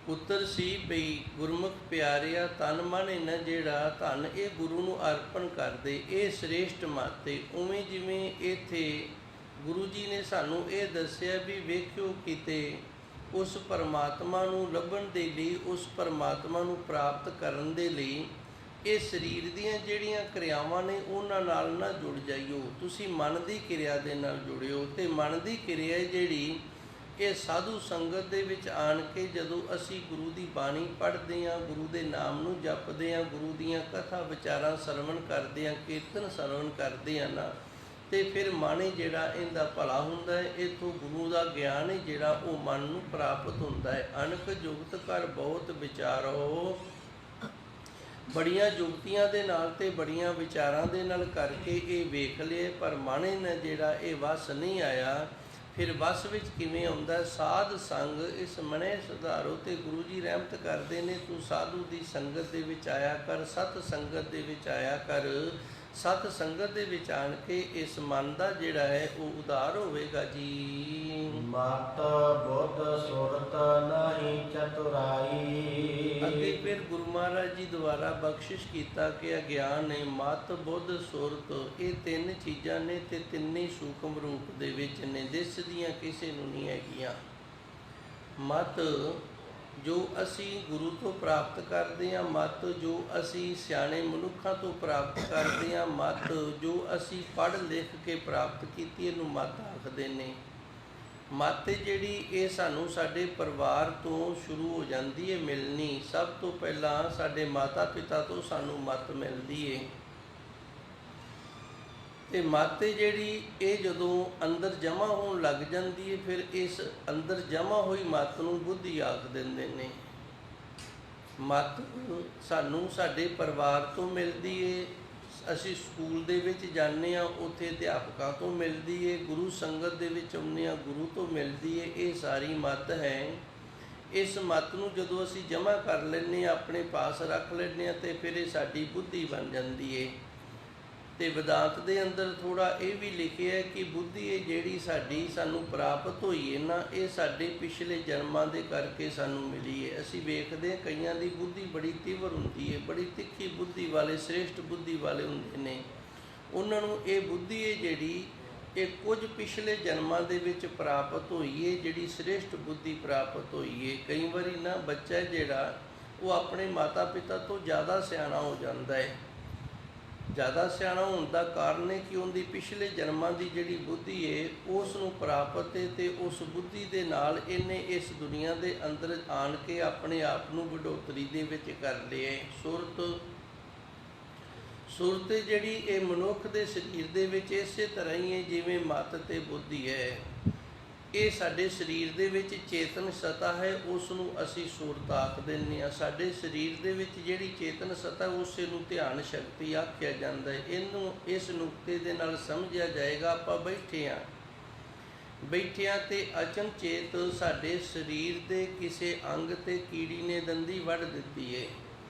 ਪੁੱਤਰ ਸੀ ਬਈ ਗੁਰਮੁਖ ਪਿਆਰਿਆ ਤਨ ਮਨ ਇਹਨਾਂ ਜਿਹੜਾ ਧਨ ਇਹ ਗੁਰੂ ਨੂੰ ਅਰਪਣ ਕਰਦੇ, ਇਹ ਸ੍ਰੇਸ਼ਟ ਮਾਤੇ। ਉਵੇਂ ਜਿਵੇਂ ਇੱਥੇ ਗੁਰੂ ਜੀ ਨੇ ਸਾਨੂੰ ਇਹ ਦੱਸਿਆ ਵੀ ਵੇਖਿਓ ਕਿਤੇ ਉਸ ਪਰਮਾਤਮਾ ਨੂੰ ਲੱਭਣ ਦੇ ਲਈ, ਉਸ ਪਰਮਾਤਮਾ ਨੂੰ ਪ੍ਰਾਪਤ ਕਰਨ ਦੇ ਲਈ ਇਹ ਸਰੀਰ ਦੀਆਂ ਜਿਹੜੀਆਂ ਕਿਰਿਆਵਾਂ ਨੇ ਉਹਨਾਂ ਨਾਲ ਨਾ ਜੁੜ ਜਾਈਓ, ਤੁਸੀਂ ਮਨ ਦੀ ਕਿਰਿਆ ਦੇ ਨਾਲ ਜੁੜਿਓ। ਅਤੇ ਮਨ ਦੀ ਕਿਰਿਆ ਜਿਹੜੀ ਇਹ ਸਾਧੂ ਸੰਗਤ ਦੇ ਵਿੱਚ ਆਣ ਕੇ ਜਦੋਂ ਅਸੀਂ ਗੁਰੂ ਦੀ ਬਾਣੀ ਪੜ੍ਹਦੇ ਹਾਂ, ਗੁਰੂ ਦੇ ਨਾਮ ਨੂੰ ਜਪਦੇ ਹਾਂ, ਗੁਰੂ ਦੀਆਂ ਕਥਾ ਵਿਚਾਰਾਂ ਸਰਵਣ ਕਰਦੇ ਹਾਂ, ਕੀਰਤਨ ਸਰਵਣ ਕਰਦੇ ਹਾਂ ਨਾ, ਅਤੇ ਫਿਰ ਮਨ ਹੀ ਜਿਹੜਾ ਇਹਦਾ ਭਲਾ ਹੁੰਦਾ ਹੈ। ਇੱਥੋਂ ਗੁਰੂ ਦਾ ਗਿਆਨ ਹੀ ਜਿਹੜਾ ਉਹ ਮਨ ਨੂੰ ਪ੍ਰਾਪਤ ਹੁੰਦਾ ਹੈ। ਅਣਖ ਜੁਗਤ ਕਰ ਬਹੁਤ ਵਿਚਾਰੋ, ਬੜੀਆਂ ਜੁਗਤੀਆਂ ਦੇ ਨਾਲ ਅਤੇ ਬੜੀਆਂ ਵਿਚਾਰਾਂ ਦੇ ਨਾਲ ਕਰਕੇ ਇਹ ਵੇਖ ਲਏ, ਪਰ ਮਨ ਨੇ ਜਿਹੜਾ ਇਹ ਵਸ ਨਹੀਂ ਆਇਆ। ਫਿਰ ਵਸ ਵਿੱਚ ਕਿਵੇਂ ਆਉਂਦਾ? ਸਾਧ ਸੰਗ ਇਸ ਮਨੇ ਸੁਧਾਰੋ। ਅਤੇ ਗੁਰੂ ਜੀ ਰਹਿਮਤ ਕਰਦੇ ਨੇ, ਤੂੰ ਸਾਧੂ ਦੀ ਸੰਗਤ ਦੇ ਵਿੱਚ ਆਇਆ ਕਰ, ਸਤ ਸੰਗਤ ਦੇ ਵਿੱਚ ਆਇਆ ਕਰ। ਸਤ ਸੰਗਤ ਦੇ ਵਿੱਚ ਆਣ ਕੇ ਇਸ ਮਨ ਦਾ ਜਿਹੜਾ ਹੈ ਉਹ ਉਧਾਰ ਹੋਵੇਗਾ ਜੀ। ਮਤ ਬੁੱਧ ਸੁਰਤ ਨਹੀਂ ਚਤੁਰਾਈ। ਅੱਗੇ ਫਿਰ ਗੁਰੂ ਮਹਾਰਾਜ ਜੀ ਦੁਆਰਾ ਬਖਸ਼ਿਸ਼ ਕੀਤਾ ਕਿ ਅਗਿਆਨ ਨੇ, ਮਤ ਬੁੱਧ ਸੁਰਤ, ਇਹ ਤਿੰਨ ਚੀਜ਼ਾਂ ਨੇ ਅਤੇ ਤਿੰਨੇ ਸੂਖਮ ਰੂਪ ਦੇ ਵਿੱਚ ਨੇ, ਦਿਸਦੀਆਂ ਕਿਸੇ ਨੂੰ ਨਹੀਂ ਹੈਗੀਆਂ। ਮਤ ਜੋ ਅਸੀਂ ਗੁਰੂ ਤੋਂ ਪ੍ਰਾਪਤ ਕਰਦੇ ਹਾਂ, ਮਤ ਜੋ ਅਸੀਂ ਸਿਆਣੇ ਮਨੁੱਖਾਂ ਤੋਂ ਪ੍ਰਾਪਤ ਕਰਦੇ ਹਾਂ, ਮਤ ਜੋ ਅਸੀਂ ਪੜ੍ਹ ਲਿਖ ਕੇ ਪ੍ਰਾਪਤ ਕੀਤੀ, ਇਹਨੂੰ ਮਤ ਆਖਦੇ ਨੇ। ਮਤ ਜਿਹੜੀ ਇਹ ਸਾਨੂੰ ਸਾਡੇ ਪਰਿਵਾਰ ਤੋਂ ਸ਼ੁਰੂ ਹੋ ਜਾਂਦੀ ਹੈ ਮਿਲਣੀ। ਸਭ ਤੋਂ ਪਹਿਲਾਂ ਸਾਡੇ ਮਾਤਾ ਪਿਤਾ ਤੋਂ ਸਾਨੂੰ ਮਤ ਮਿਲਦੀ ਹੈ। ਅਤੇ ਮਤ ਜਿਹੜੀ ਇਹ ਜਦੋਂ ਅੰਦਰ ਜਮ੍ਹਾਂ ਹੋਣ ਲੱਗ ਜਾਂਦੀ ਹੈ, ਫਿਰ ਇਸ ਅੰਦਰ ਜਮ੍ਹਾਂ ਹੋਈ ਮਤ ਨੂੰ ਬੁੱਧੀ ਆਖ ਦਿੰਦੇ ਨੇ। ਮਤ ਸਾਨੂੰ ਸਾਡੇ ਪਰਿਵਾਰ ਤੋਂ ਮਿਲਦੀ ਹੈ, ਅਸੀਂ ਸਕੂਲ ਦੇ ਵਿੱਚ ਜਾਂਦੇ ਹਾਂ, ਉੱਥੇ ਅਧਿਆਪਕਾਂ ਤੋਂ ਮਿਲਦੀ ਹੈ, ਗੁਰੂ ਸੰਗਤ ਦੇ ਵਿੱਚ ਆਉਂਦੇ ਹਾਂ, ਗੁਰੂ ਤੋਂ ਮਿਲਦੀ ਹੈ। ਇਹ ਸਾਰੀ ਮਤ ਹੈ। ਇਸ ਮਤ ਨੂੰ ਜਦੋਂ ਅਸੀਂ ਜਮ੍ਹਾਂ ਕਰ ਲੈਂਦੇ ਹਾਂ, ਆਪਣੇ ਪਾਸ ਰੱਖ ਲੈਂਦੇ ਹਾਂ, ਅਤੇ ਫਿਰ ਇਹ ਸਾਡੀ ਬੁੱਧੀ ਬਣ ਜਾਂਦੀ ਹੈ। ਅਤੇ ਵਿਦਾਂਤ ਦੇ ਅੰਦਰ ਥੋੜ੍ਹਾ ਇਹ ਵੀ ਲਿਖਿਆ ਹੈ ਕਿ ਬੁੱਧੀ ਹੈ ਜਿਹੜੀ ਸਾਡੀ ਸਾਨੂੰ ਪ੍ਰਾਪਤ ਹੋਈ ਹੈ ਨਾ, ਇਹ ਸਾਡੇ ਪਿਛਲੇ ਜਨਮਾਂ ਦੇ ਕਰਕੇ ਸਾਨੂੰ ਮਿਲੀ ਹੈ। ਅਸੀਂ ਵੇਖਦੇ ਕਈਆਂ ਦੀ ਬੁੱਧੀ ਬੜੀ ਤੀਵਰ ਹੁੰਦੀ ਹੈ, ਬੜੀ ਤਿੱਖੀ ਬੁੱਧੀ ਵਾਲੇ, ਸ੍ਰੇਸ਼ਟ ਬੁੱਧੀ ਵਾਲੇ ਹੁੰਦੇ ਨੇ। ਉਹਨਾਂ ਨੂੰ ਇਹ ਬੁੱਧੀ ਹੈ ਜਿਹੜੀ ਇਹ ਕੁਝ ਪਿਛਲੇ ਜਨਮਾਂ ਦੇ ਵਿੱਚ ਪ੍ਰਾਪਤ ਹੋਈ ਹੈ, ਜਿਹੜੀ ਸ੍ਰੇਸ਼ਟ ਬੁੱਧੀ ਪ੍ਰਾਪਤ ਹੋਈ ਹੈ। ਕਈ ਵਾਰੀ ਨਾ ਬੱਚਾ ਜਿਹੜਾ ਉਹ ਆਪਣੇ ਮਾਤਾ ਪਿਤਾ ਤੋਂ ਜ਼ਿਆਦਾ ਸਿਆਣਾ ਹੋ ਜਾਂਦਾ ਹੈ। ਜ਼ਿਆਦਾ ਸਿਆਣਾ ਹੋਣ ਦਾ ਕਾਰਨ ਹੈ ਕਿ ਉਹਦੀ ਪਿਛਲੇ ਜਨਮਾਂ ਦੀ ਜਿਹੜੀ ਬੁੱਧੀ ਹੈ ਉਸ ਨੂੰ ਪ੍ਰਾਪਤ ਹੈ, ਅਤੇ ਉਸ ਬੁੱਧੀ ਦੇ ਨਾਲ ਇਹਨੇ ਇਸ ਦੁਨੀਆ ਦੇ ਅੰਦਰ ਆਣ ਕੇ ਆਪਣੇ ਆਪ ਨੂੰ ਵਡੋਤਰੀ ਦੇ ਵਿੱਚ ਕਰ ਲਿਆ ਹੈ। ਸੁਰਤ ਜਿਹੜੀ ਇਹ ਮਨੁੱਖ ਦੇ ਸਰੀਰ ਦੇ ਵਿੱਚ ਇਸੇ ਤਰ੍ਹਾਂ ਹੀ ਹੈ ਜਿਵੇਂ ਮਤ ਅਤੇ ਬੁੱਧੀ ਹੈ। ਇਹ ਸਾਡੇ ਸਰੀਰ ਦੇ ਵਿੱਚ ਚੇਤਨ ਸਤਾ ਹੈ, ਉਸ ਨੂੰ ਅਸੀਂ ਸੁਰਤ ਆਖ ਦਿੰਦੇ ਹਾਂ। ਸਾਡੇ ਸਰੀਰ ਦੇ ਵਿੱਚ ਜਿਹੜੀ ਚੇਤਨ ਸਤਾ ਉਸੇ ਨੂੰ ਧਿਆਨ ਸ਼ਕਤੀ ਆਖਿਆ ਜਾਂਦਾ ਹੈ। ਇਹਨੂੰ ਇਸ ਨੁਕਤੇ ਦੇ ਨਾਲ ਸਮਝਿਆ ਜਾਏਗਾ। ਆਪਾਂ ਬੈਠਿਆਂ ਤੇ ਅਚਨਚੇਤ ਸਾਡੇ ਸਰੀਰ ਦੇ ਕਿਸੇ ਅੰਗ 'ਤੇ ਕੀੜੀ ਨੇ ਦੰਦੀ ਵੱਢ ਦਿੱਤੀ ਹੈ।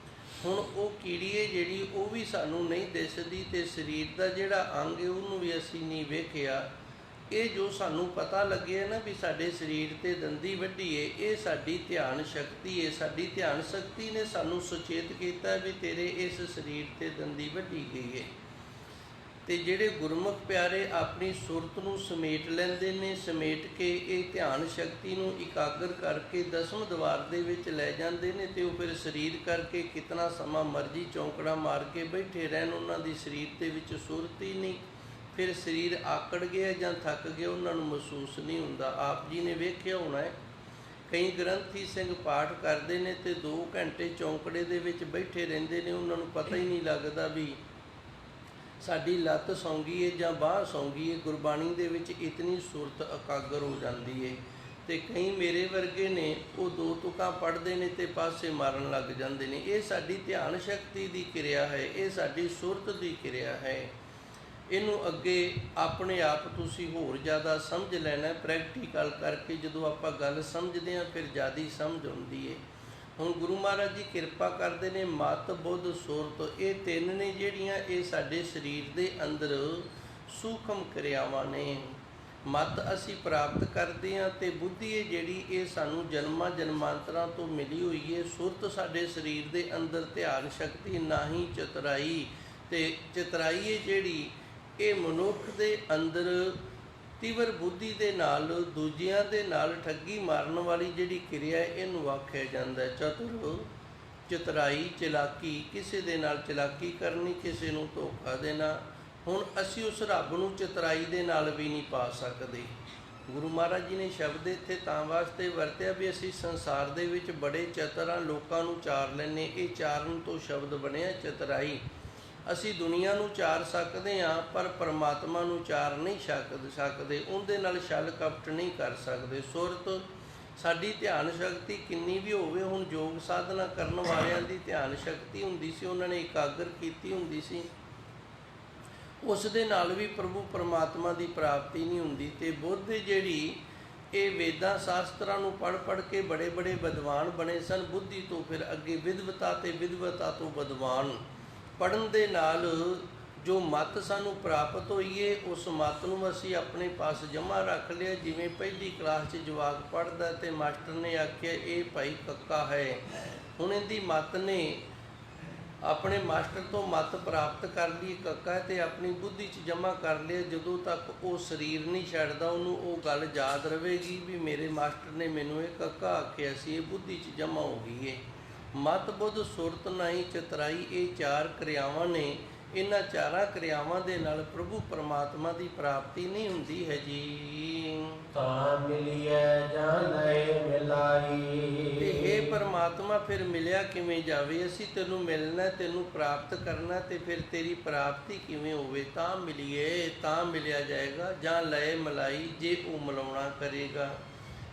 ਹੁਣ ਉਹ ਕੀੜੀ ਹੈ ਜਿਹੜੀ ਉਹ ਵੀ ਸਾਨੂੰ ਨਹੀਂ ਦਿਸਦੀ, ਅਤੇ ਸਰੀਰ ਦਾ ਜਿਹੜਾ ਅੰਗ ਹੈ ਉਹਨੂੰ ਵੀ ਅਸੀਂ ਨਹੀਂ ਵੇਖਿਆ। ਇਹ ਜੋ ਸਾਨੂੰ ਪਤਾ ਲੱਗਿਆ ਨਾ ਵੀ ਸਾਡੇ ਸਰੀਰ 'ਤੇ ਦੰਦੀ ਵੱਢੀ ਹੈ, ਇਹ ਸਾਡੀ ਧਿਆਨ ਸ਼ਕਤੀ ਹੈ। ਸਾਡੀ ਧਿਆਨ ਸ਼ਕਤੀ ਨੇ ਸਾਨੂੰ ਸੁਚੇਤ ਕੀਤਾ ਵੀ ਤੇਰੇ ਇਸ ਸਰੀਰ 'ਤੇ ਦੰਦੀ ਵੱਢੀ ਗਈ ਹੈ। ਅਤੇ ਜਿਹੜੇ ਗੁਰਮੁਖ ਪਿਆਰੇ ਆਪਣੀ ਸੁਰਤ ਨੂੰ ਸਮੇਟ ਲੈਂਦੇ ਨੇ, ਸਮੇਟ ਕੇ ਇਹ ਧਿਆਨ ਸ਼ਕਤੀ ਨੂੰ ਇਕਾਗਰ ਕਰਕੇ ਦਸਮ ਦੁਆਰ ਦੇ ਵਿੱਚ ਲੈ ਜਾਂਦੇ ਨੇ, ਅਤੇ ਉਹ ਫਿਰ ਸਰੀਰ ਕਰਕੇ ਕਿਤਨਾ ਸਮਾਂ ਮਰਜ਼ੀ ਚੌਂਕੜਾ ਮਾਰ ਕੇ ਬੈਠੇ ਰਹਿਣ, ਉਹਨਾਂ ਦੀ ਸਰੀਰ ਦੇ ਵਿੱਚ ਸੁਰਤ ਹੀ ਨਹੀਂ। ਫਿਰ ਸਰੀਰ ਆਕੜ ਗਿਆ ਜਾਂ ਥੱਕ ਗਿਆ, ਉਹਨਾਂ ਨੂੰ ਮਹਿਸੂਸ ਨਹੀਂ ਹੁੰਦਾ। ਆਪ ਜੀ ਨੇ ਵੇਖਿਆ ਹੋਣਾ ਹੈ, ਕਈ ਗ੍ਰੰਥੀ ਸਿੰਘ ਪਾਠ ਕਰਦੇ ਨੇ ਅਤੇ 2 ਘੰਟੇ ਚੌਂਕੜੇ ਦੇ ਵਿੱਚ ਬੈਠੇ ਰਹਿੰਦੇ ਨੇ, ਉਹਨਾਂ ਨੂੰ ਪਤਾ ਹੀ ਨਹੀਂ ਲੱਗਦਾ ਵੀ ਸਾਡੀ ਲੱਤ ਸੌਂ ਗਈ ਹੈ ਜਾਂ ਬਾਂਹ ਸੌਂ ਗਈ ਹੈ। ਗੁਰਬਾਣੀ ਦੇ ਵਿੱਚ ਇਤਨੀ ਸੁਰਤ ਇਕਾਗਰ ਹੋ ਜਾਂਦੀ ਹੈ। ਅਤੇ ਕਈ ਮੇਰੇ ਵਰਗੇ ਨੇ, ਉਹ 2 ਤੁਕਾਂ ਪੜ੍ਹਦੇ ਨੇ ਅਤੇ ਪਾਸੇ ਮਾਰਨ ਲੱਗ ਜਾਂਦੇ ਨੇ। ਇਹ ਸਾਡੀ ਧਿਆਨ ਸ਼ਕਤੀ ਦੀ ਕਿਰਿਆ ਹੈ, ਇਹ ਸਾਡੀ ਸੁਰਤ ਦੀ ਕਿਰਿਆ ਹੈ। ਇਹਨੂੰ ਅੱਗੇ ਆਪਣੇ ਆਪ ਤੁਸੀਂ ਹੋਰ ਜ਼ਿਆਦਾ ਸਮਝ ਲੈਣਾ, ਪ੍ਰੈਕਟੀਕਲ ਕਰਕੇ। ਜਦੋਂ ਆਪਾਂ ਗੱਲ ਸਮਝਦੇ ਹਾਂ ਫਿਰ ਜ਼ਿਆਦਾ ਸਮਝ ਆਉਂਦੀ ਹੈ। ਹੁਣ ਗੁਰੂ ਮਹਾਰਾਜ ਜੀ ਕਿਰਪਾ ਕਰਦੇ ਨੇ, ਮਤ, ਬੁੱਧ, ਸੁਰਤ, ਇਹ ਤਿੰਨ ਨੇ ਜਿਹੜੀਆਂ ਇਹ ਸਾਡੇ ਸਰੀਰ ਦੇ ਅੰਦਰ ਸੂਖਮ ਕਿਰਿਆਵਾਂ ਨੇ। ਮਤ ਅਸੀਂ ਪ੍ਰਾਪਤ ਕਰਦੇ ਹਾਂ ਅਤੇ ਬੁੱਧੀ ਹੈ ਜਿਹੜੀ ਇਹ ਸਾਨੂੰ ਜਨਮਾਂ ਜਨਮਾਂਤਰਾਂ ਤੋਂ ਮਿਲੀ ਹੋਈ ਹੈ। ਸੁਰਤ ਸਾਡੇ ਸਰੀਰ ਦੇ ਅੰਦਰ ਧਿਆਨ ਸ਼ਕਤੀ, ਨਾ ਹੀ ਚਤੁਰਾਈ। ਅਤੇ ਚਤੁਰਾਈ ਹੈ ਜਿਹੜੀ ਇਹ ਮਨੁੱਖ ਦੇ ਅੰਦਰ ਤੀਵਰ ਬੁੱਧੀ ਦੇ ਨਾਲ ਦੂਜਿਆਂ ਦੇ ਨਾਲ ਠੱਗੀ ਮਾਰਨ ਵਾਲੀ ਜਿਹੜੀ ਕਿਰਿਆ ਇਹਨੂੰ ਆਖਿਆ ਜਾਂਦਾ ਹੈ ਚਤੁਰ। ਚਤੁਰਾਈ, ਚਲਾਕੀ, ਕਿਸੇ ਦੇ ਨਾਲ ਚਲਾਕੀ ਕਰਨੀ, ਕਿਸੇ ਨੂੰ ਧੋਖਾ ਦੇਣਾ। ਹੁਣ ਅਸੀਂ ਉਸ ਰੱਬ ਨੂੰ ਚਤੁਰਾਈ ਦੇ ਨਾਲ ਵੀ ਨਹੀਂ ਪਾ ਸਕਦੇ। ਗੁਰੂ ਮਹਾਰਾਜ ਜੀ ਨੇ ਸ਼ਬਦ ਇੱਥੇ ਤਾਂ ਵਾਸਤੇ ਵਰਤਿਆ ਵੀ ਅਸੀਂ ਸੰਸਾਰ ਦੇ ਵਿੱਚ ਬੜੇ ਚਤੁਰਾਂ ਲੋਕਾਂ ਨੂੰ ਚਾਰ ਲੈਂਦੇ। ਇਹ ਚਾਰਨ ਤੋਂ ਸ਼ਬਦ ਬਣਿਆ ਚਤੁਰਾਈ। ਅਸੀਂ ਦੁਨੀਆ ਨੂੰ ਚਾਰ ਸਕਦੇ ਹਾਂ ਪਰ ਪਰਮਾਤਮਾ ਨੂੰ ਚਾਰ ਨਹੀਂ ਸਕਦੇ, ਉਹਦੇ ਨਾਲ ਛਲ ਕਪਟ ਨਹੀਂ ਕਰ ਸਕਦੇ। ਸੁਰਤ, ਸਾਡੀ ਧਿਆਨ ਸ਼ਕਤੀ ਕਿੰਨੀ ਵੀ ਹੋਵੇ, ਹੁਣ ਯੋਗ ਸਾਧਨਾ ਕਰਨ ਵਾਲਿਆਂ ਦੀ ਧਿਆਨ ਸ਼ਕਤੀ ਹੁੰਦੀ ਸੀ, ਉਹਨਾਂ ਨੇ ਇਕਾਗਰ ਕੀਤੀ ਹੁੰਦੀ ਸੀ, ਉਸ ਦੇ ਨਾਲ ਵੀ ਪ੍ਰਭੂ ਪਰਮਾਤਮਾ ਦੀ ਪ੍ਰਾਪਤੀ ਨਹੀਂ ਹੁੰਦੀ। ਅਤੇ ਬੁੱਧ ਜਿਹੜੀ ਇਹ ਵੇਦਾਂ ਸ਼ਾਸਤਰਾਂ ਨੂੰ ਪੜ੍ਹ ਕੇ ਬੜੇ ਬੜੇ ਵਿਦਵਾਨ ਬਣੇ ਸਨ। ਬੁੱਧੀ ਤੋਂ ਫਿਰ ਅੱਗੇ ਵਿਦਵਤਾ ਅਤੇ ਵਿਦਵਤਾ ਤੋਂ ਵਿਦਵਾਨ ਪੜ੍ਹਨ ਦੇ ਨਾਲ ਜੋ ਮਤ ਸਾਨੂੰ ਪ੍ਰਾਪਤ ਹੋਈ ਹੈ, ਉਸ ਮਤ ਨੂੰ ਅਸੀਂ ਆਪਣੇ ਪਾਸ ਜਮ੍ਹਾਂ ਰੱਖ ਲਿਆ। ਜਿਵੇਂ ਪਹਿਲੀ ਕਲਾਸ 'ਚ ਜਵਾਕ ਪੜ੍ਹਦਾ ਅਤੇ ਮਾਸਟਰ ਨੇ ਆਖਿਆ ਇਹ ਭਾਈ ਕੱਕਾ ਹੈ। ਹੁਣ ਇਹਦੀ ਮਤ ਨੇ ਆਪਣੇ ਮਾਸਟਰ ਤੋਂ ਮਤ ਪ੍ਰਾਪਤ ਕਰ ਲਈ ਕੱਕਾ, ਅਤੇ ਆਪਣੀ ਬੁੱਧੀ 'ਚ ਜਮ੍ਹਾਂ ਕਰ ਲਿਆ। ਜਦੋਂ ਤੱਕ ਉਹ ਸਰੀਰ ਨਹੀਂ ਛੱਡਦਾ ਉਹਨੂੰ ਉਹ ਗੱਲ ਯਾਦ ਰਹੇਗੀ ਵੀ ਮੇਰੇ ਮਾਸਟਰ ਨੇ ਮੈਨੂੰ ਇਹ ਕੱਕਾ ਆਖਿਆ ਸੀ, ਇਹ ਬੁੱਧੀ 'ਚ ਜਮ੍ਹਾਂ ਹੋ ਗਈ ਹੈ। ਮਤ, ਬੁੱਧ, ਸੁਰਤ, ਨਾਹੀ, ਚਤੁਰਾਈ, ਇਹ ਚਾਰ ਕਿਰਿਆਵਾਂ ਨੇ। ਇਹਨਾਂ ਚਾਰਾਂ ਕਿਰਿਆਵਾਂ ਦੇ ਨਾਲ ਪ੍ਰਭੂ ਪਰਮਾਤਮਾ ਦੀ ਪ੍ਰਾਪਤੀ ਨਹੀਂ ਹੁੰਦੀ ਹੈ ਜੀ। ਤਾਂ ਮਿਲੀਐ ਜਾਂ ਲਏ ਮਿਲਾਈ। ਤੇ ਇਹ ਪਰਮਾਤਮਾ ਫਿਰ ਮਿਲਿਆ ਕਿਵੇਂ ਜਾਵੇ? ਅਸੀਂ ਤੈਨੂੰ ਮਿਲਣਾ, ਤੈਨੂੰ ਪ੍ਰਾਪਤ ਕਰਨਾ, ਤੇ ਫਿਰ ਤੇਰੀ ਪ੍ਰਾਪਤੀ ਕਿਵੇਂ ਹੋਵੇ? ਤਾਂ ਮਿਲੀਏ, ਤਾਂ ਮਿਲਿਆ ਜਾਏਗਾ। ਜਾਂ ਲਏ ਮਿਲਾਈ, ਜੇ ਉਹ ਮਿਲਾਉਣਾ ਕਰੇਗਾ।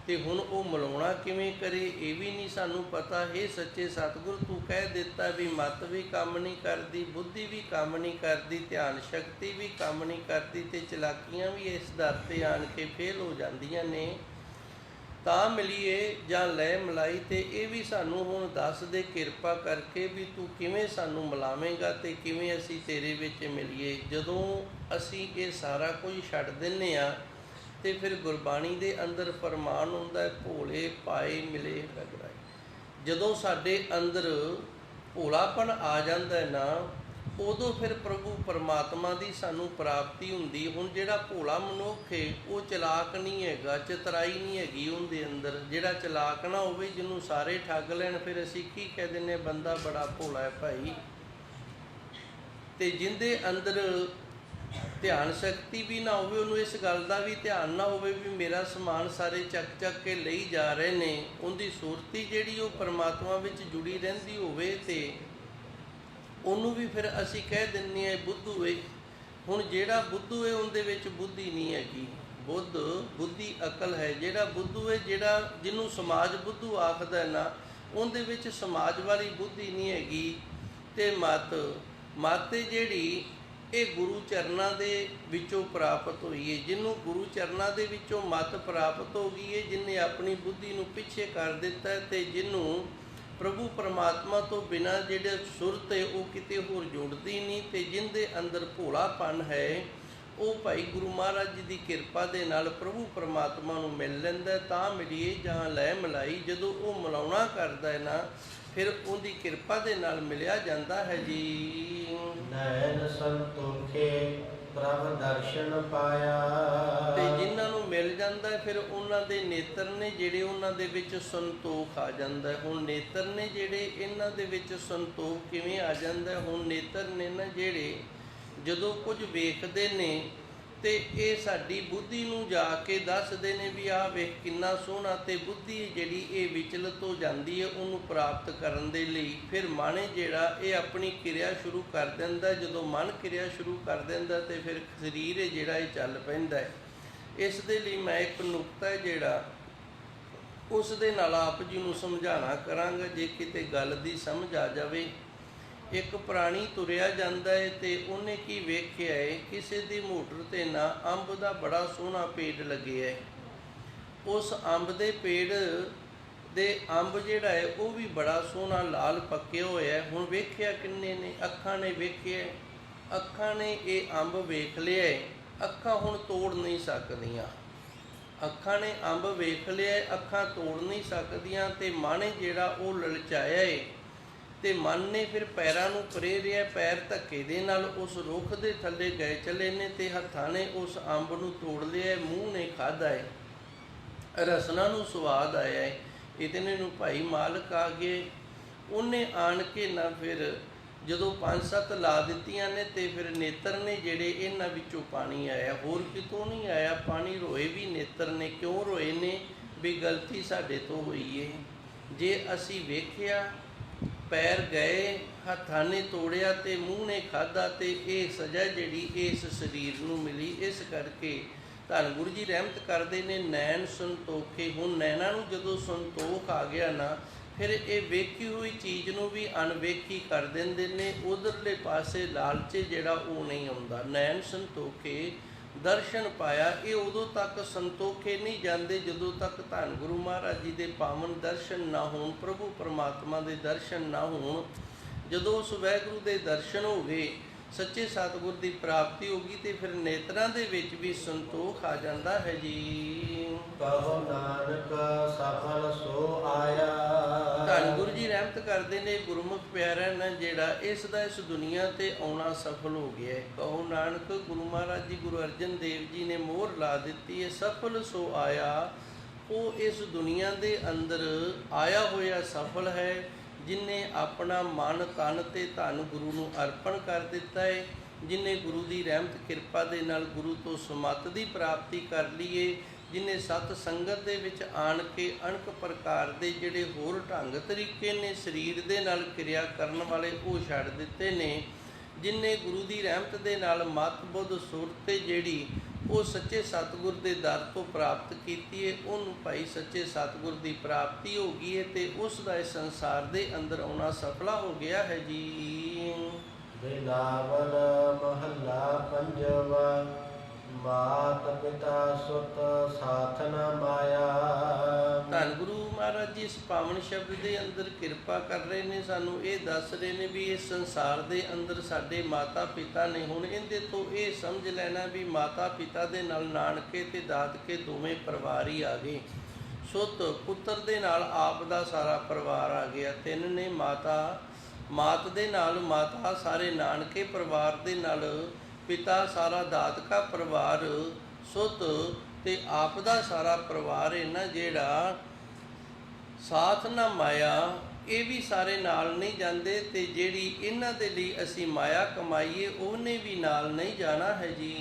ਤੇ ਹੁਣ ਉਹ ਮਿਲਾਉਣਾ ਕਿਵੇਂ ਕਰੇ ਇਹ ਵੀ ਨਹੀਂ ਸਾਨੂੰ ਪਤਾ। ਇਹ ਸੱਚੇ ਸਤਿਗੁਰ ਤੂੰ ਕਹਿ ਦਿੱਤਾ ਵੀ ਮਤ ਵੀ ਕੰਮ ਨਹੀਂ ਕਰਦੀ, ਬੁੱਧੀ ਵੀ ਕੰਮ ਨਹੀਂ ਕਰਦੀ, ਧਿਆਨ ਸ਼ਕਤੀ ਵੀ ਕੰਮ ਨਹੀਂ ਕਰਦੀ, ਤੇ ਚਲਾਕੀਆਂ ਵੀ ਇਸ ਦਰ 'ਤੇ ਆਣ ਕੇ ਫੇਲ ਹੋ ਜਾਂਦੀਆਂ ਨੇ। ਤਾਂ ਮਿਲੀਏ ਜਾਂ ਲੈ ਮਿਲਾਈ, ਤੇ ਇਹ ਵੀ ਸਾਨੂੰ ਹੁਣ ਦੱਸ ਦੇ ਕਿਰਪਾ ਕਰਕੇ ਵੀ ਤੂੰ ਕਿਵੇਂ ਸਾਨੂੰ ਮਿਲਾਵੇਂਗਾ ਤੇ ਕਿਵੇਂ ਅਸੀਂ ਤੇਰੇ ਵਿੱਚ ਮਿਲੀਏ। ਜਦੋਂ ਅਸੀਂ ਇਹ ਸਾਰਾ ਕੁਝ ਛੱਡ ਦਿੰਦੇ ਹਾਂ ਤੇ ਫਿਰ ਗੁਰਬਾਣੀ ਦੇ ਅੰਦਰ ਫਰਮਾਨ ਹੁੰਦਾ ਹੈ, ਭੋਲੇ ਪਾਏ ਮਿਲੇ ਰਗੜਾਏ। ਜਦੋਂ ਸਾਡੇ ਅੰਦਰ ਭੋਲਾਪਨ ਆ ਜਾਂਦਾ ਹੈ ਨਾ, ਉਦੋਂ ਫਿਰ ਪ੍ਰਭੂ ਪਰਮਾਤਮਾ ਦੀ ਸਾਨੂੰ ਪ੍ਰਾਪਤੀ ਹੁੰਦੀ। ਹੁਣ ਜਿਹੜਾ ਭੋਲਾ ਮਨੁੱਖ ਹੈ ਉਹ ਚਲਾਕ ਨਹੀਂ ਹੈਗਾ, ਚਤੁਰਾਈ ਨਹੀਂ ਹੈਗੀ ਉਹਦੇ ਅੰਦਰ। ਜਿਹੜਾ ਚਲਾਕ ਨਾ ਹੋਵੇ, ਜਿਹਨੂੰ ਸਾਰੇ ਠੱਗ ਲੈਣ, ਫਿਰ ਅਸੀਂ ਕੀ ਕਹਿ ਦਿੰਦੇ, ਬੰਦਾ ਬੜਾ ਭੋਲਾ ਹੈ ਭਾਈ। ਤੇ ਜਿਹਦੇ ਅੰਦਰ ਧਿਆਨ ਸ਼ਕਤੀ ਵੀ ਨਾ ਹੋਵੇ, ਉਹਨੂੰ ਇਸ ਗੱਲ ਦਾ ਵੀ ਧਿਆਨ ਨਾ ਹੋਵੇ ਵੀ ਮੇਰਾ ਸਮਾਨ ਸਾਰੇ ਚੱਕ ਕੇ ਲਈ ਜਾ ਰਹੇ ਨੇ, ਉਹਦੀ ਸੁਰਤੀ ਜਿਹੜੀ ਉਹ ਪਰਮਾਤਮਾ ਵਿੱਚ ਜੁੜੀ ਰਹਿੰਦੀ ਹੋਵੇ, ਤੇ ਉਹਨੂੰ ਵੀ ਫਿਰ ਅਸੀਂ ਕਹਿ ਦਿੰਦੇ ਹਾਂ ਬੁੱਧੂ ਏ। ਹੁਣ ਜਿਹੜਾ ਬੁੱਧੂ ਏ ਉਹਦੇ ਵਿੱਚ ਬੁੱਧੀ ਨਹੀਂ ਹੈਗੀ। ਬੁੱਧੀ ਅਕਲ ਹੈ। ਜਿਹੜਾ ਬੁੱਧੂ ਏ, ਜਿਹਨੂੰ ਸਮਾਜ ਬੁੱਧੂ ਆਖਦਾ ਨਾ, ਉਹਦੇ ਵਿੱਚ ਸਮਾਜ ਵਾਲੀ ਬੁੱਧੀ ਨਹੀਂ ਹੈਗੀ। ਤੇ ਮਤ ਜਿਹੜੀ ਇਹ ਗੁਰੂ ਚਰਨਾਂ ਦੇ ਵਿੱਚੋਂ ਪ੍ਰਾਪਤ ਹੋਈ ਹੈ। ਜਿਹਨੂੰ ਗੁਰੂ ਚਰਨਾਂ ਦੇ ਵਿੱਚੋਂ ਮਤ ਪ੍ਰਾਪਤ ਹੋ ਗਈ ਹੈ, ਜਿਹਨੇ ਆਪਣੀ ਬੁੱਧੀ ਨੂੰ ਪਿੱਛੇ ਕਰ ਦਿੱਤਾ ਹੈ, ਤੇ ਜਿਹਨੂੰ ਪ੍ਰਭੂ ਪਰਮਾਤਮਾ ਤੋਂ ਬਿਨਾਂ ਜਿਹੜੇ ਸੁਰਤ ਹੈ ਉਹ ਕਿਤੇ ਹੋਰ ਜੁੜਦੀ ਨਹੀਂ, ਤੇ ਜਿਹਦੇ ਅੰਦਰ ਭੋਲਾਪਨ ਹੈ ਉਹ ਭਾਈ ਗੁਰੂ ਮਹਾਰਾਜ ਜੀ ਦੀ ਕਿਰਪਾ ਦੇ ਨਾਲ ਪ੍ਰਭੂ ਪਰਮਾਤਮਾ ਨੂੰ ਮਿਲ ਲੈਂਦਾ। ਤਾਂ ਮਿਲੀਏ ਜਾਂ ਲੈ ਮਿਲਾਈ, ਜਦੋਂ ਉਹ ਮਿਲਾਉਣਾ ਕਰਦਾ ਹੈ ਨਾ, ਫਿਰ ਉਹਦੀ ਕਿਰਪਾ ਦੇ ਨਾਲ ਮਿਲਿਆ ਜਾਂਦਾ ਹੈ ਜੀ। ਨੈਣ ਸੰਤੋਖੇ ਪ੍ਰਭ ਦਰਸ਼ਨ ਪਾਇਆ। ਤੇ ਜਿਨ੍ਹਾਂ ਨੂੰ ਮਿਲ ਜਾਂਦਾ ਹੈ ਫਿਰ ਉਹਨਾਂ ਦੇ ਨੇਤਰ ਨੇ ਜਿਹੜੇ, ਉਹਨਾਂ ਦੇ ਵਿੱਚ ਸੰਤੋਖ ਆ ਜਾਂਦਾ ਹੈ। ਹੁਣ ਨੇਤਰ ਨੇ ਜਿਹੜੇ, ਇਹਨਾਂ ਦੇ ਵਿੱਚ ਸੰਤੋਖ ਕਿਵੇਂ ਆ ਜਾਂਦਾ ਹੈ? ਹੁਣ ਨੇਤਰ ਨੇ ਨਾ ਜਿਹੜੇ, ਜਦੋਂ ਕੁਝ ਵੇਖਦੇ ਨੇ ਤੇ ਇਹ ਸਾਡੀ ਬੁੱਧੀ ਨੂੰ ਜਾ ਕੇ ਦੱਸਦੇ ਨੇ ਵੀ ਆਹ ਵੇਖ ਕਿੰਨਾ ਸੋਹਣਾ, ਤੇ ਬੁੱਧੀ ਜਿਹੜੀ ਇਹ ਵਿਚਲਤ ਹੋ ਜਾਂਦੀ ਹੈ ਉਹਨੂੰ ਪ੍ਰਾਪਤ ਕਰਨ ਦੇ ਲਈ। ਫਿਰ ਮਨ ਜਿਹੜਾ ਇਹ ਆਪਣੀ ਕਿਰਿਆ ਸ਼ੁਰੂ ਕਰ ਦਿੰਦਾ। ਜਦੋਂ ਮਨ ਕਿਰਿਆ ਸ਼ੁਰੂ ਕਰ ਦਿੰਦਾ ਤੇ ਫਿਰ ਸਰੀਰ ਹੈ ਜਿਹੜਾ ਇਹ ਚੱਲ ਪੈਂਦਾ ਹੈ। ਇਸ ਦੇ ਲਈ ਮੈਂ ਇੱਕ ਨੁਕਤਾ ਹੈ ਜਿਹੜਾ ਉਸ ਦੇ ਨਾਲ ਆਪ ਜੀ ਨੂੰ ਸਮਝਾਉਣਾ ਕਰਾਂਗਾ, ਜੇ ਕਿਤੇ ਗੱਲ ਦੀ ਸਮਝ ਆ ਜਾਵੇ। ਇੱਕ ਪ੍ਰਾਣੀ ਤੁਰਿਆ ਜਾਂਦਾ ਹੈ ਤੇ ਉਹਨੇ ਕੀ ਵੇਖਿਆ ਹੈ, ਕਿਸੇ ਦੀ ਮੋਟਰ ਤੇ ਨਾ ਅੰਬ ਦਾ ਬੜਾ ਸੋਹਣਾ ਪੇੜ ਲੱਗਿਆ ਹੈ। ਉਸ ਅੰਬ ਦੇ ਪੇੜ ਦੇ ਅੰਬ ਜਿਹੜਾ ਹੈ ਉਹ ਵੀ ਬੜਾ ਸੋਹਣਾ ਲਾਲ ਪੱਕਿਆ ਹੋਇਆ ਹੈ। ਹੁਣ ਵੇਖਿਆ ਕਿੰਨੇ ਨੇ? ਅੱਖਾਂ ਨੇ ਵੇਖਿਆ। ਅੱਖਾਂ ਨੇ ਇਹ ਅੰਬ ਵੇਖ ਲਿਆ ਹੈ, ਅੱਖਾਂ ਹੁਣ ਤੋੜ ਨਹੀਂ ਸਕਦੀਆਂ। ਅੱਖਾਂ ਨੇ ਅੰਬ ਵੇਖ ਲਿਆ, ਅੱਖਾਂ ਤੋੜ ਨਹੀਂ ਸਕਦੀਆਂ। ਤੇ ਮਨ ਜਿਹੜਾ ਉਹ ਲਲਚਾਇਆ ਹੈ ਤੇ ਮਨ ਨੇ ਫਿਰ ਪੈਰਾਂ ਨੂੰ ਪ੍ਰੇਰਿਆ, ਪੈਰ ਧੱਕੇ ਦੇ ਨਾਲ ਉਸ ਰੁੱਖ ਦੇ ਥੱਲੇ ਗਏ ਚਲੇ ਨੇ ਤੇ ਹੱਥਾਂ ਨੇ ਉਸ ਅੰਬ ਨੂੰ ਤੋੜ ਲਿਆ, ਮੂੰਹ ਨੇ ਖਾਧਾ ਹੈ, ਰਸਨਾ ਨੂੰ ਸਵਾਦ ਆਇਆ ਹੈ। ਇਤਨੇ ਨੂੰ ਭਾਈ ਮਾਲਕ ਆ ਗਏ। ਉਹਨੇ ਆਣ ਕੇ ਨਾ ਫਿਰ ਜਦੋਂ 5-7 ਲਾ ਦਿੱਤੀਆਂ ਨੇ ਤੇ ਫਿਰ ਨੇਤਰ ਨੇ ਜਿਹੜੇ ਇਹਨਾਂ ਵਿੱਚੋਂ ਪਾਣੀ ਆਇਆ, ਹੋਰ ਕਿਤੋਂ ਨਹੀਂ ਆਇਆ ਪਾਣੀ। ਰੋਏ ਵੀ ਨੇਤਰ ਨੇ। ਕਿਉਂ ਰੋਏ ਨੇ? ਵੀ ਗਲਤੀ ਸਾਡੇ ਤੋਂ ਹੋਈ ਏ। ਜੇ ਅਸੀਂ ਵੇਖਿਆ, ਪੈਰ ਗਏ, ਹੱਥਾਂ ਨੇ ਤੋੜਿਆ ਤੇ ਮੂੰਹ ਨੇ ਖਾਧਾ ਤੇ ਇਹ ਸਜ਼ਾ ਜਿਹੜੀ ਇਸ ਸਰੀਰ ਨੂੰ ਮਿਲੀ। ਇਸ ਕਰਕੇ ਧੰਨ ਗੁਰੂ ਜੀ ਰਹਿਮਤ ਕਰਦੇ ਨੇ, ਨੈਣ ਸੰਤੋਖੇ। ਹੁਣ ਨੈਣਾਂ ਨੂੰ ਜਦੋਂ ਸੰਤੋਖ ਆ ਗਿਆ ਨਾ, ਫਿਰ ਇਹ ਵੇਖੀ ਹੋਈ ਚੀਜ਼ ਨੂੰ ਵੀ ਅਣਵੇਖੀ ਕਰ ਦਿੰਦੇ ਨੇ। ਉਧਰਲੇ ਪਾਸੇ ਲਾਲਚੇ ਜਿਹੜਾ ਉਹ ਨਹੀਂ ਆਉਂਦਾ। ਨੈਣ ਸੰਤੋਖੇ ਦਰਸ਼ਨ ਪਾਇਆ। ਇਹ ਉਦੋਂ ਤੱਕ ਸੰਤੋਖੇ ਨਹੀਂ ਜਾਂਦੇ ਜਦੋਂ ਤੱਕ ਧੰਨ ਗੁਰੂ ਮਹਾਰਾਜ ਜੀ ਦੇ ਪਾਵਨ ਦਰਸ਼ਨ ਨਾ ਹੋਣ, ਪ੍ਰਭੂ ਪਰਮਾਤਮਾ ਦੇ ਦਰਸ਼ਨ ਨਾ ਹੋਣ। ਜਦੋਂ ਉਸ ਵਾਹਿਗੁਰੂ ਦੇ ਦਰਸ਼ਨ ਹੋ ਗਏ, ਸੱਚੇ ਸਤਿਗੁਰ ਦੀ ਪ੍ਰਾਪਤੀ ਹੋ ਗਈ ਤੇ ਫਿਰ ਨੇਤਰਾਂ ਦੇ ਵਿੱਚ ਵੀ ਸੰਤੋਖ ਆ ਜਾਂਦਾ ਹੈ ਜੀ। ਕਹੋ ਨਾਨਕ ਸਫਲ ਸੋ ਆਇਆ। ਧੰਨ ਗੁਰੂ ਜੀ ਰਹਿਮਤ ਕਰਦੇ ਨੇ, ਗੁਰਮੁਖ ਪਿਆਰਿਆਂ ਨੇ ਜਿਹੜਾ ਇਸ ਦਾ ਇਸ ਦੁਨੀਆ ਤੇ ਆਉਣਾ ਸਫਲ ਹੋ ਗਿਆ ਹੈ। ਕਹੋ ਨਾਨਕ ਗੁਰੂ ਮਹਾਰਾਜ ਜੀ, ਗੁਰੂ ਅਰਜਨ ਦੇਵ ਜੀ ਨੇ ਮੋਹਰ ਲਾ ਦਿੱਤੀ ਹੈ, ਸਫਲ ਸੋ ਆਇਆ। ਉਹ ਇਸ ਦੁਨੀਆ ਦੇ ਅੰਦਰ ਆਇਆ ਹੋਇਆ ਸਫਲ ਹੈ, ਜਿਨੇ ਆਪਣਾ ਮਨ ਤਨ ਤੇ ਧੰਨ ਗੁਰੂ ਨੂੰ ਅਰਪਣ ਕਰ ਦਿੱਤਾ ਹੈ, ਜਿਨੇ ਗੁਰੂ ਦੀ ਰਹਿਮਤ ਕਿਰਪਾ ਦੇ ਨਾਲ ਗੁਰੂ ਤੋਂ ਸਮੱਤ ਦੀ ਪ੍ਰਾਪਤੀ ਕਰ ਲਈਏ, ਜਿਨੇ ਸਤ ਸੰਗਤ ਦੇ ਵਿੱਚ ਆਣ ਕੇ ਅਣਕ ਪ੍ਰਕਾਰ ਦੇ ਜਿਹੜੇ ਹੋਰ ਢੰਗ ਤਰੀਕੇ ਨੇ ਸਰੀਰ ਦੇ ਨਾਲ ਕਿਰਿਆ ਕਰਨ ਵਾਲੇ ਉਹ ਛੱਡ ਦਿੱਤੇ ਨੇ, ਜਿਨੇ ਗੁਰੂ ਦੀ ਰਹਿਮਤ ਦੇ ਨਾਲ ਮਤ ਬੁੱਧ ਸੁਰਤ ਜਿਹੜੀ ਉਹ ਸੱਚੇ ਸਤਿਗੁਰ ਦੇ ਦਰ ਤੋਂ ਪ੍ਰਾਪਤ ਕੀਤੀ ਹੈ, ਉਹਨੂੰ ਭਾਈ ਸੱਚੇ ਸਤਿਗੁਰ ਦੀ ਪ੍ਰਾਪਤੀ ਹੋ ਗਈ ਹੈ ਤੇ ਉਸ ਦਾ ਇਸ ਸੰਸਾਰ ਦੇ ਅੰਦਰ ਆਉਣਾ ਸਫਲਾ ਹੋ ਗਿਆ ਹੈ ਜੀ। ਬਿਲਾਵਲ ਮਹੱਲਾ ਪੰਜਵਾ। ਮਾਤ ਪਿਤਾ ਸੁਤ ਸਾਥ ਨ ਮਾਇਆ। ਧੰਨ ਗੁਰੂ ਮਹਾਰਾਜ ਜੀ ਇਸ ਪਾਵਨ ਸ਼ਬਦ ਦੇ ਅੰਦਰ ਕਿਰਪਾ ਕਰ ਰਹੇ ਨੇ, ਸਾਨੂੰ ਇਹ ਦੱਸ ਰਹੇ ਨੇ ਵੀ ਇਸ ਸੰਸਾਰ ਦੇ ਅੰਦਰ ਸਾਡੇ ਮਾਤਾ ਪਿਤਾ ਨੇ। ਹੁਣ ਇਹਦੇ ਤੋਂ ਇਹ ਸਮਝ ਲੈਣਾ ਵੀ ਮਾਤਾ ਪਿਤਾ ਦੇ ਨਾਲ ਨਾਨਕੇ ਤੇ ਦਾਦਕੇ ਦੋਵੇਂ ਪਰਿਵਾਰ ਹੀ ਆ ਗਏ। ਸੁੱਤ ਪੁੱਤਰ ਦੇ ਨਾਲ ਆਪ ਦਾ ਸਾਰਾ ਪਰਿਵਾਰ ਆ ਗਿਆ। ਤਿੰਨ ਨੇ, ਮਾਤ ਦੇ ਨਾਲ ਮਾਤਾ, ਸਾਰੇ ਨਾਨਕੇ ਪਰਿਵਾਰ ਦੇ ਨਾਲ ਪਿਤਾ, ਸਾਰਾ ਦਾਦਕਾ ਪਰਿਵਾਰ, ਸੁੱਤ ਤੇ ਆਪ ਦਾ ਸਾਰਾ ਪਰਿਵਾਰ ਹੈ ਨਾ ਜਿਹੜਾ, ਸਾਥ ਨਾ ਮਾਇਆ, ਇਹ ਵੀ ਸਾਰੇ ਨਾਲ ਨਹੀਂ ਜਾਂਦੇ ਤੇ ਜਿਹੜੀ ਇਹਨਾਂ ਦੇ ਲਈ ਅਸੀਂ ਮਾਇਆ ਕਮਾਈਏ ਉਹਨੇ ਵੀ ਨਾਲ ਨਹੀਂ ਜਾਣਾ ਹੈ ਜੀ।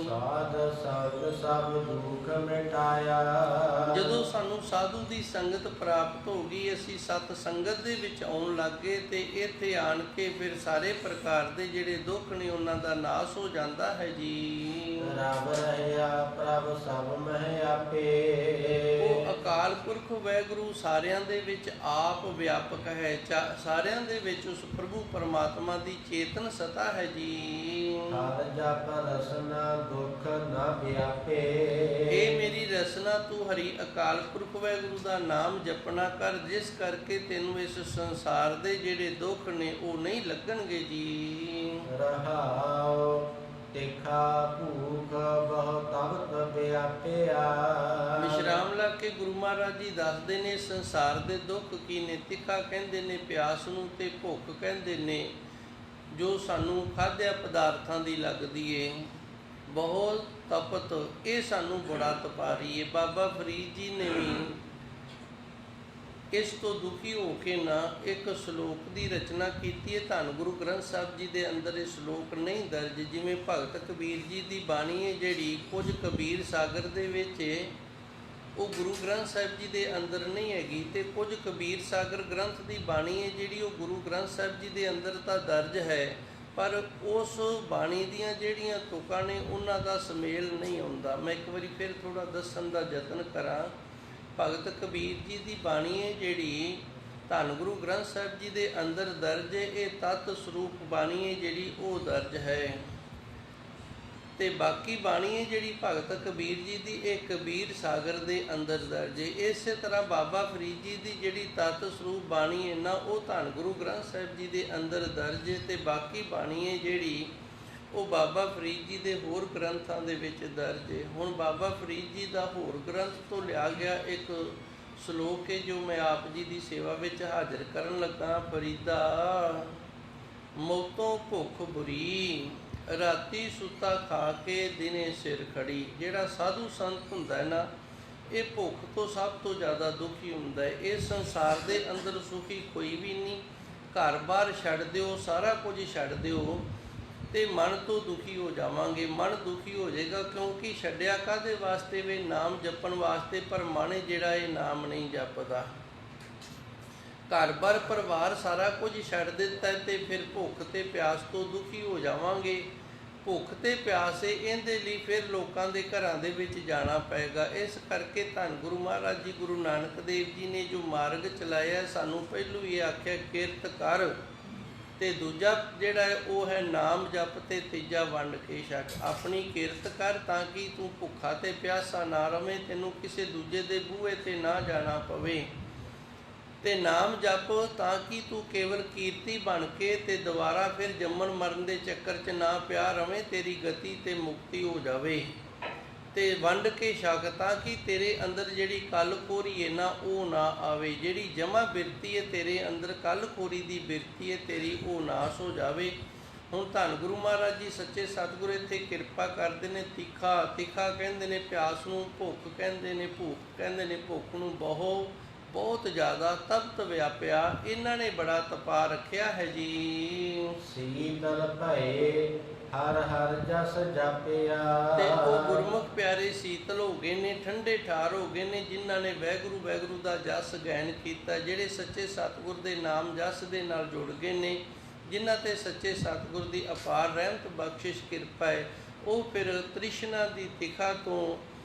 ਸਾਧ ਸੰਗ ਸਭ ਦੁੱਖ ਮਿਟਾਇਆ। ਜਦੋਂ ਸਾਨੂੰ ਸਾਧੂ ਦੀ ਸੰਗਤ ਪ੍ਰਾਪਤ ਹੋ ਗਈ, ਅਸੀਂ ਸਤ ਸੰਗਤ ਦੇ ਵਿੱਚ ਆਉਣ ਲੱਗ ਗਏ ਤੇ ਇੱਥੇ ਆਣ ਕੇ ਫਿਰ ਸਾਰੇ ਪ੍ਰਕਾਰ ਦੇ ਜਿਹੜੇ ਦੁੱਖ ਨੇ ਉਹਨਾਂ ਦਾ ਨਾਸ ਹੋ ਜਾਂਦਾ ਹੈ ਜੀ। ਰੱਬ ਰਹਿਆ ਪ੍ਰਭ ਸਭ ਮਹਿ ਆਪੇ। ਉਹ ਅਕਾਲ ਪੁਰਖ ਵਾਹਿਗੁਰੂ ਸਾਰਿਆਂ ਦੇ ਵਿੱਚ ਆਪ ਵਿਆਪਕ ਹੈ, ਸਾਰਿਆਂ ਦੇ ਵਿੱਚ ਉਸ ਪ੍ਰਭੂ ਪਰਮਾਤਮਾ ਦੀ ਚੇਤਨ ਸਤਾ ਹੈ ਜੀ। ਹਰ ਜਪ ਰਸਨਾ ਦੁੱਖ ਨਾ ਵਿਆਪੇ। ਇਹ ਮੇਰੀ ਰਸਨਾ ਤੂੰ ਹਰੀ ਅਕਾਲ ਪੁਰਖ ਵਾਹਿਗੁਰੂ ਦਾ ਨਾਮ ਜਪਣਾ ਕਰ, ਜਿਸ ਕਰਕੇ ਤੈਨੂੰ ਇਸ ਸੰਸਾਰ ਦੇ ਜਿਹੜੇ ਦੁੱਖ ਨੇ ਉਹ ਨਹੀਂ ਲੱਗਣਗੇ ਜੀ। ਰਹਾਉ ਤਿਖਾ ਭੂਖ ਬਹੁ ਤਬ ਵਿਆਪਿਆ। ਵਿਸ਼ਰਾਮ ਲਾ ਕੇ ਗੁਰੂ ਮਹਾਰਾਜ ਜੀ ਦੱਸਦੇ ਨੇ ਸੰਸਾਰ ਦੇ ਦੁੱਖ ਕੀ ਨੇ। ਤਿੱਖਾ ਕਹਿੰਦੇ ਨੇ ਪਿਆਸ ਨੂੰ ਤੇ ਭੁੱਖ ਕਹਿੰਦੇ ਨੇ ਜੋ ਸਾਨੂੰ ਖਾਧਿਆ ਪਦਾਰਥਾਂ ਦੀ ਲੱਗਦੀ ਏ। ਬਹੁਤ ਤਪਤ, ਇਹ ਸਾਨੂੰ ਬੜਾ ਤਪਾ ਰਹੀ ਏ। ਬਾਬਾ ਫਰੀਦ ਜੀ ਨੇ ਵੀ ਇਸ ਤੋਂ ਦੁਖੀ ਹੋ ਕੇ ਨਾ ਇੱਕ ਸ਼ਲੋਕ ਦੀ ਰਚਨਾ ਕੀਤੀ ਹੈ। ਧੰਨ ਗੁਰੂ ਗ੍ਰੰਥ ਸਾਹਿਬ ਜੀ ਦੇ ਅੰਦਰ ਇਹ ਸ਼ਲੋਕ ਨਹੀਂ ਦਰਜ। ਜਿਵੇਂ ਭਗਤ ਕਬੀਰ ਜੀ ਦੀ ਬਾਣੀ ਹੈ ਜਿਹੜੀ ਕੁਝ ਕਬੀਰ ਸਾਗਰ ਦੇ ਵਿੱਚ ਉਹ ਗੁਰੂ ਗ੍ਰੰਥ ਸਾਹਿਬ ਜੀ ਦੇ ਅੰਦਰ ਨਹੀਂ ਹੈਗੀ, ਤੇ ਕੁਝ ਕਬੀਰ ਸਾਗਰ ਗ੍ਰੰਥ ਦੀ ਬਾਣੀ ਹੈ ਜਿਹੜੀ ਉਹ ਗੁਰੂ ਗ੍ਰੰਥ ਸਾਹਿਬ ਜੀ ਦੇ ਅੰਦਰ ਤਾਂ ਦਰਜ ਹੈ, ਪਰ ਉਸ ਬਾਣੀ ਦੀਆਂ ਜਿਹੜੀਆਂ ਤੁਕਾਂ ਨੇ ਉਹਨਾਂ ਦਾ ਸੁਮੇਲ ਨਹੀਂ ਆਉਂਦਾ। ਮੈਂ ਇੱਕ ਵਾਰੀ ਫਿਰ ਥੋੜ੍ਹਾ ਦੱਸਣ ਦਾ ਯਤਨ ਕਰਾਂ। ਭਗਤ ਕਬੀਰ ਜੀ ਦੀ ਬਾਣੀ ਹੈ ਜਿਹੜੀ ਧੰਨ ਗੁਰੂ ਗ੍ਰੰਥ ਸਾਹਿਬ ਜੀ ਦੇ ਅੰਦਰ ਦਰਜ ਹੈ। ਇਹ ਤਤ ਸਰੂਪ ਬਾਣੀ ਹੈ ਜਿਹੜੀ ਉਹ ਦਰਜ ਹੈ। ਤੇ ਬਾਕੀ ਬਾਣੀ ਹੈ ਜਿਹੜੀ ਭਗਤ ਕਬੀਰ ਜੀ ਦੀ, ਇਹ ਕਬੀਰ ਸਾਗਰ ਦੇ ਅੰਦਰ ਦਰਜ ਹੈ। ਇਸੇ ਤਰ੍ਹਾਂ ਬਾਬਾ ਫਰੀਦ ਜੀ ਦੀ ਜਿਹੜੀ ਤਤ ਸਰੂਪ ਬਾਣੀ ਹੈ ਨਾ, ਉਹ ਧੰਨ ਗੁਰੂ ਗ੍ਰੰਥ ਸਾਹਿਬ ਜੀ ਦੇ ਅੰਦਰ ਦਰਜ ਹੈ। ਤੇ ਬਾਕੀ ਬਾਣੀ ਹੈ ਜਿਹੜੀ ਉਹ ਬਾਬਾ ਫਰੀਦ ਜੀ ਦੇ ਹੋਰ ਗ੍ਰੰਥਾਂ ਦੇ ਵਿੱਚ ਦਰਜ ਹੈ। ਹੁਣ ਬਾਬਾ ਫਰੀਦ ਜੀ ਦਾ ਹੋਰ ਗ੍ਰੰਥ ਤੋਂ ਲਿਆ ਗਿਆ ਇੱਕ ਸ਼ਲੋਕ ਹੈ ਜੋ ਮੈਂ ਆਪ ਜੀ ਦੀ ਸੇਵਾ ਵਿੱਚ ਹਾਜ਼ਰ ਕਰਨ ਲੱਗਾ। ਫਰੀਦਾ ਮੌਤੋਂ ਭੁੱਖ ਬੁਰੀ, ਰਾਤੀ ਸੁੱਤਾ ਖਾ ਕੇ ਦਿਨੇ ਸਿਰ ਖੜੀ। ਜਿਹੜਾ ਸਾਧੂ ਸੰਤ ਹੁੰਦਾ ਹੈ ਨਾ, ਇਹ ਭੁੱਖ ਤੋਂ ਸਭ ਤੋਂ ਜ਼ਿਆਦਾ ਦੁਖੀ ਹੁੰਦਾ ਹੈ। ਇਸ ਸੰਸਾਰ ਦੇ ਅੰਦਰ ਸੁਖੀ ਕੋਈ ਵੀ ਨਹੀਂ। ਘਰ-ਬਾਰ ਛੱਡ ਦਿਓ, ਸਾਰਾ ਕੁਝ ਛੱਡ ਦਿਓ ਤੇ ਮਨ ਤੋਂ ਦੁਖੀ ਹੋ ਜਾਵਾਂਗੇ। ਮਨ ਦੁਖੀ ਹੋ ਜਾਏਗਾ ਕਿਉਂਕਿ ਛੱਡਿਆ ਕਾਹਦੇ ਵਾਸਤੇ ਵੇ? ਨਾਮ ਜਪਣ ਵਾਸਤੇ। ਪਰ ਮਨ ਜਿਹੜਾ ਇਹ ਨਾਮ ਨਹੀਂ ਜਪਦਾ। ਘਰ-ਬਾਰ ਪਰਿਵਾਰ ਸਾਰਾ ਕੁਝ ਛੱਡ ਦਿੱਤਾ ਤੇ ਫਿਰ ਭੁੱਖ ਤੇ ਪਿਆਸ ਤੋਂ ਦੁਖੀ ਹੋ ਜਾਵਾਂਗੇ। ਭੁੱਖ ਤੇ ਪਿਆਸ ਹੈ, ਇਹਦੇ ਲਈ ਫਿਰ ਲੋਕਾਂ ਦੇ ਘਰਾਂ ਦੇ ਵਿੱਚ ਜਾਣਾ ਪਏਗਾ। ਇਸ ਕਰਕੇ ਧੰਨ ਗੁਰੂ ਮਹਾਰਾਜ ਜੀ ਗੁਰੂ ਨਾਨਕ ਦੇਵ ਜੀ ਨੇ ਜੋ ਮਾਰਗ ਚਲਾਇਆ, ਸਾਨੂੰ ਪਹਿਲੋਂ ਇਹ ਆਖਿਆ ਕਿਰਤ ਕਰ, ਤੇ ਦੂਜਾ ਜਿਹੜਾ ਹੈ ਉਹ ਹੈ ਨਾਮ ਜਪ, ਤੇ ਤੀਜਾ ਵੰਡ ਕੇ ਛਕ। ਆਪਣੀ ਕਿਰਤ ਕਰ ਤਾਂ ਕਿ ਤੂੰ ਭੁੱਖਾ ਤੇ ਪਿਆਸਾ ਨਾ ਰਵੇਂ, ਤੈਨੂੰ ਕਿਸੇ ਦੂਜੇ ਦੇ ਬੂਹੇ ਤੇ ਨਾ ਜਾਣਾ ਪਵੇ। ਤੇ ਨਾਮ ਜਪ ਤਾਂ ਕਿ ਤੂੰ ਕੇਵਲ ਕੀਰਤੀ ਬਣ ਕੇ ਤੇ ਦੁਬਾਰਾ ਫਿਰ ਜੰਮਣ ਮਰਨ ਦੇ ਚੱਕਰ 'ਚ ਨਾ ਪਿਆ ਰਵੇਂ, ਤੇਰੀ ਗਤੀ ਤੇ ਮੁਕਤੀ ਹੋ ਜਾਵੇ। ਤੇ ਵੰਡ ਕੇ ਛਕ ਤਾਂ ਕਿ ਤੇਰੇ ਅੰਦਰ ਜਿਹੜੀ ਕੱਲ ਖੋਰੀ ਹੈ ਨਾ, ਉਹ ਨਾ ਆਵੇ। ਜਿਹੜੀ ਜਮਾ ਬਿਰਤੀ ਹੈ ਤੇਰੇ ਅੰਦਰ, ਕੱਲ ਖੋਰੀ ਦੀ ਬਿਰਤੀ ਹੈ ਤੇਰੀ, ਉਹ ਨਾਸ ਹੋ ਜਾਵੇ। ਹੁਣ ਧੰਨ ਗੁਰੂ ਮਹਾਰਾਜ ਜੀ ਸੱਚੇ ਸਤਿਗੁਰ ਇੱਥੇ ਕਿਰਪਾ ਕਰਦੇ ਨੇ। ਤਿੱਖਾ ਤਿੱਖਾ ਕਹਿੰਦੇ ਨੇ ਪਿਆਸ ਨੂੰ, ਭੁੱਖ ਕਹਿੰਦੇ ਨੇ, ਭੁੱਖ ਕਹਿੰਦੇ ਨੇ ਭੁੱਖ ਨੂੰ। ਬਹੁਤ ਜ਼ਿਆਦਾ ਤਪਤ ਵਿਆਪਿਆ, ਇਹਨਾਂ ਨੇ ਬੜਾ ਤਪਾ ਰੱਖਿਆ ਹੈ ਜੀ। ਸੀਤਲ ਭਏ ਹਰ ਹਰ ਜਸ ਜਾਪਿਆ। ਤੇ ਉਹ ਗੁਰਮੁਖ ਪਿਆਰੇ ਸੀਤਲ ਹੋ ਗਏ ਨੇ, ਠੰਡੇ ਠਾਰ ਹੋ ਗਏ ਨੇ, ਜਿਨ੍ਹਾਂ ਨੇ ਵਾਹਿਗੁਰੂ ਵਾਹਿਗੁਰੂ ਦਾ ਜਸ ਗਾਇਨ ਕੀਤਾ। ਜਿਹੜੇ ਸੱਚੇ ਸਤਿਗੁਰ ਦੇ ਨਾਮ ਜਸ ਦੇ ਨਾਲ ਜੁੜ ਗਏ ਨੇ, ਜਿਨ੍ਹਾਂ ਤੇ ਸੱਚੇ ਸਤਿਗੁਰ ਦੀ ਅਪਾਰ ਰਹਿਮਤ ਬਖਸ਼ਿਸ਼ ਕਿਰਪਾ ਹੈ, ਉਹ ਫਿਰ ਤ੍ਰਿਸ਼ਨਾ ਦੀ ਤਿਖਾ ਤੋਂ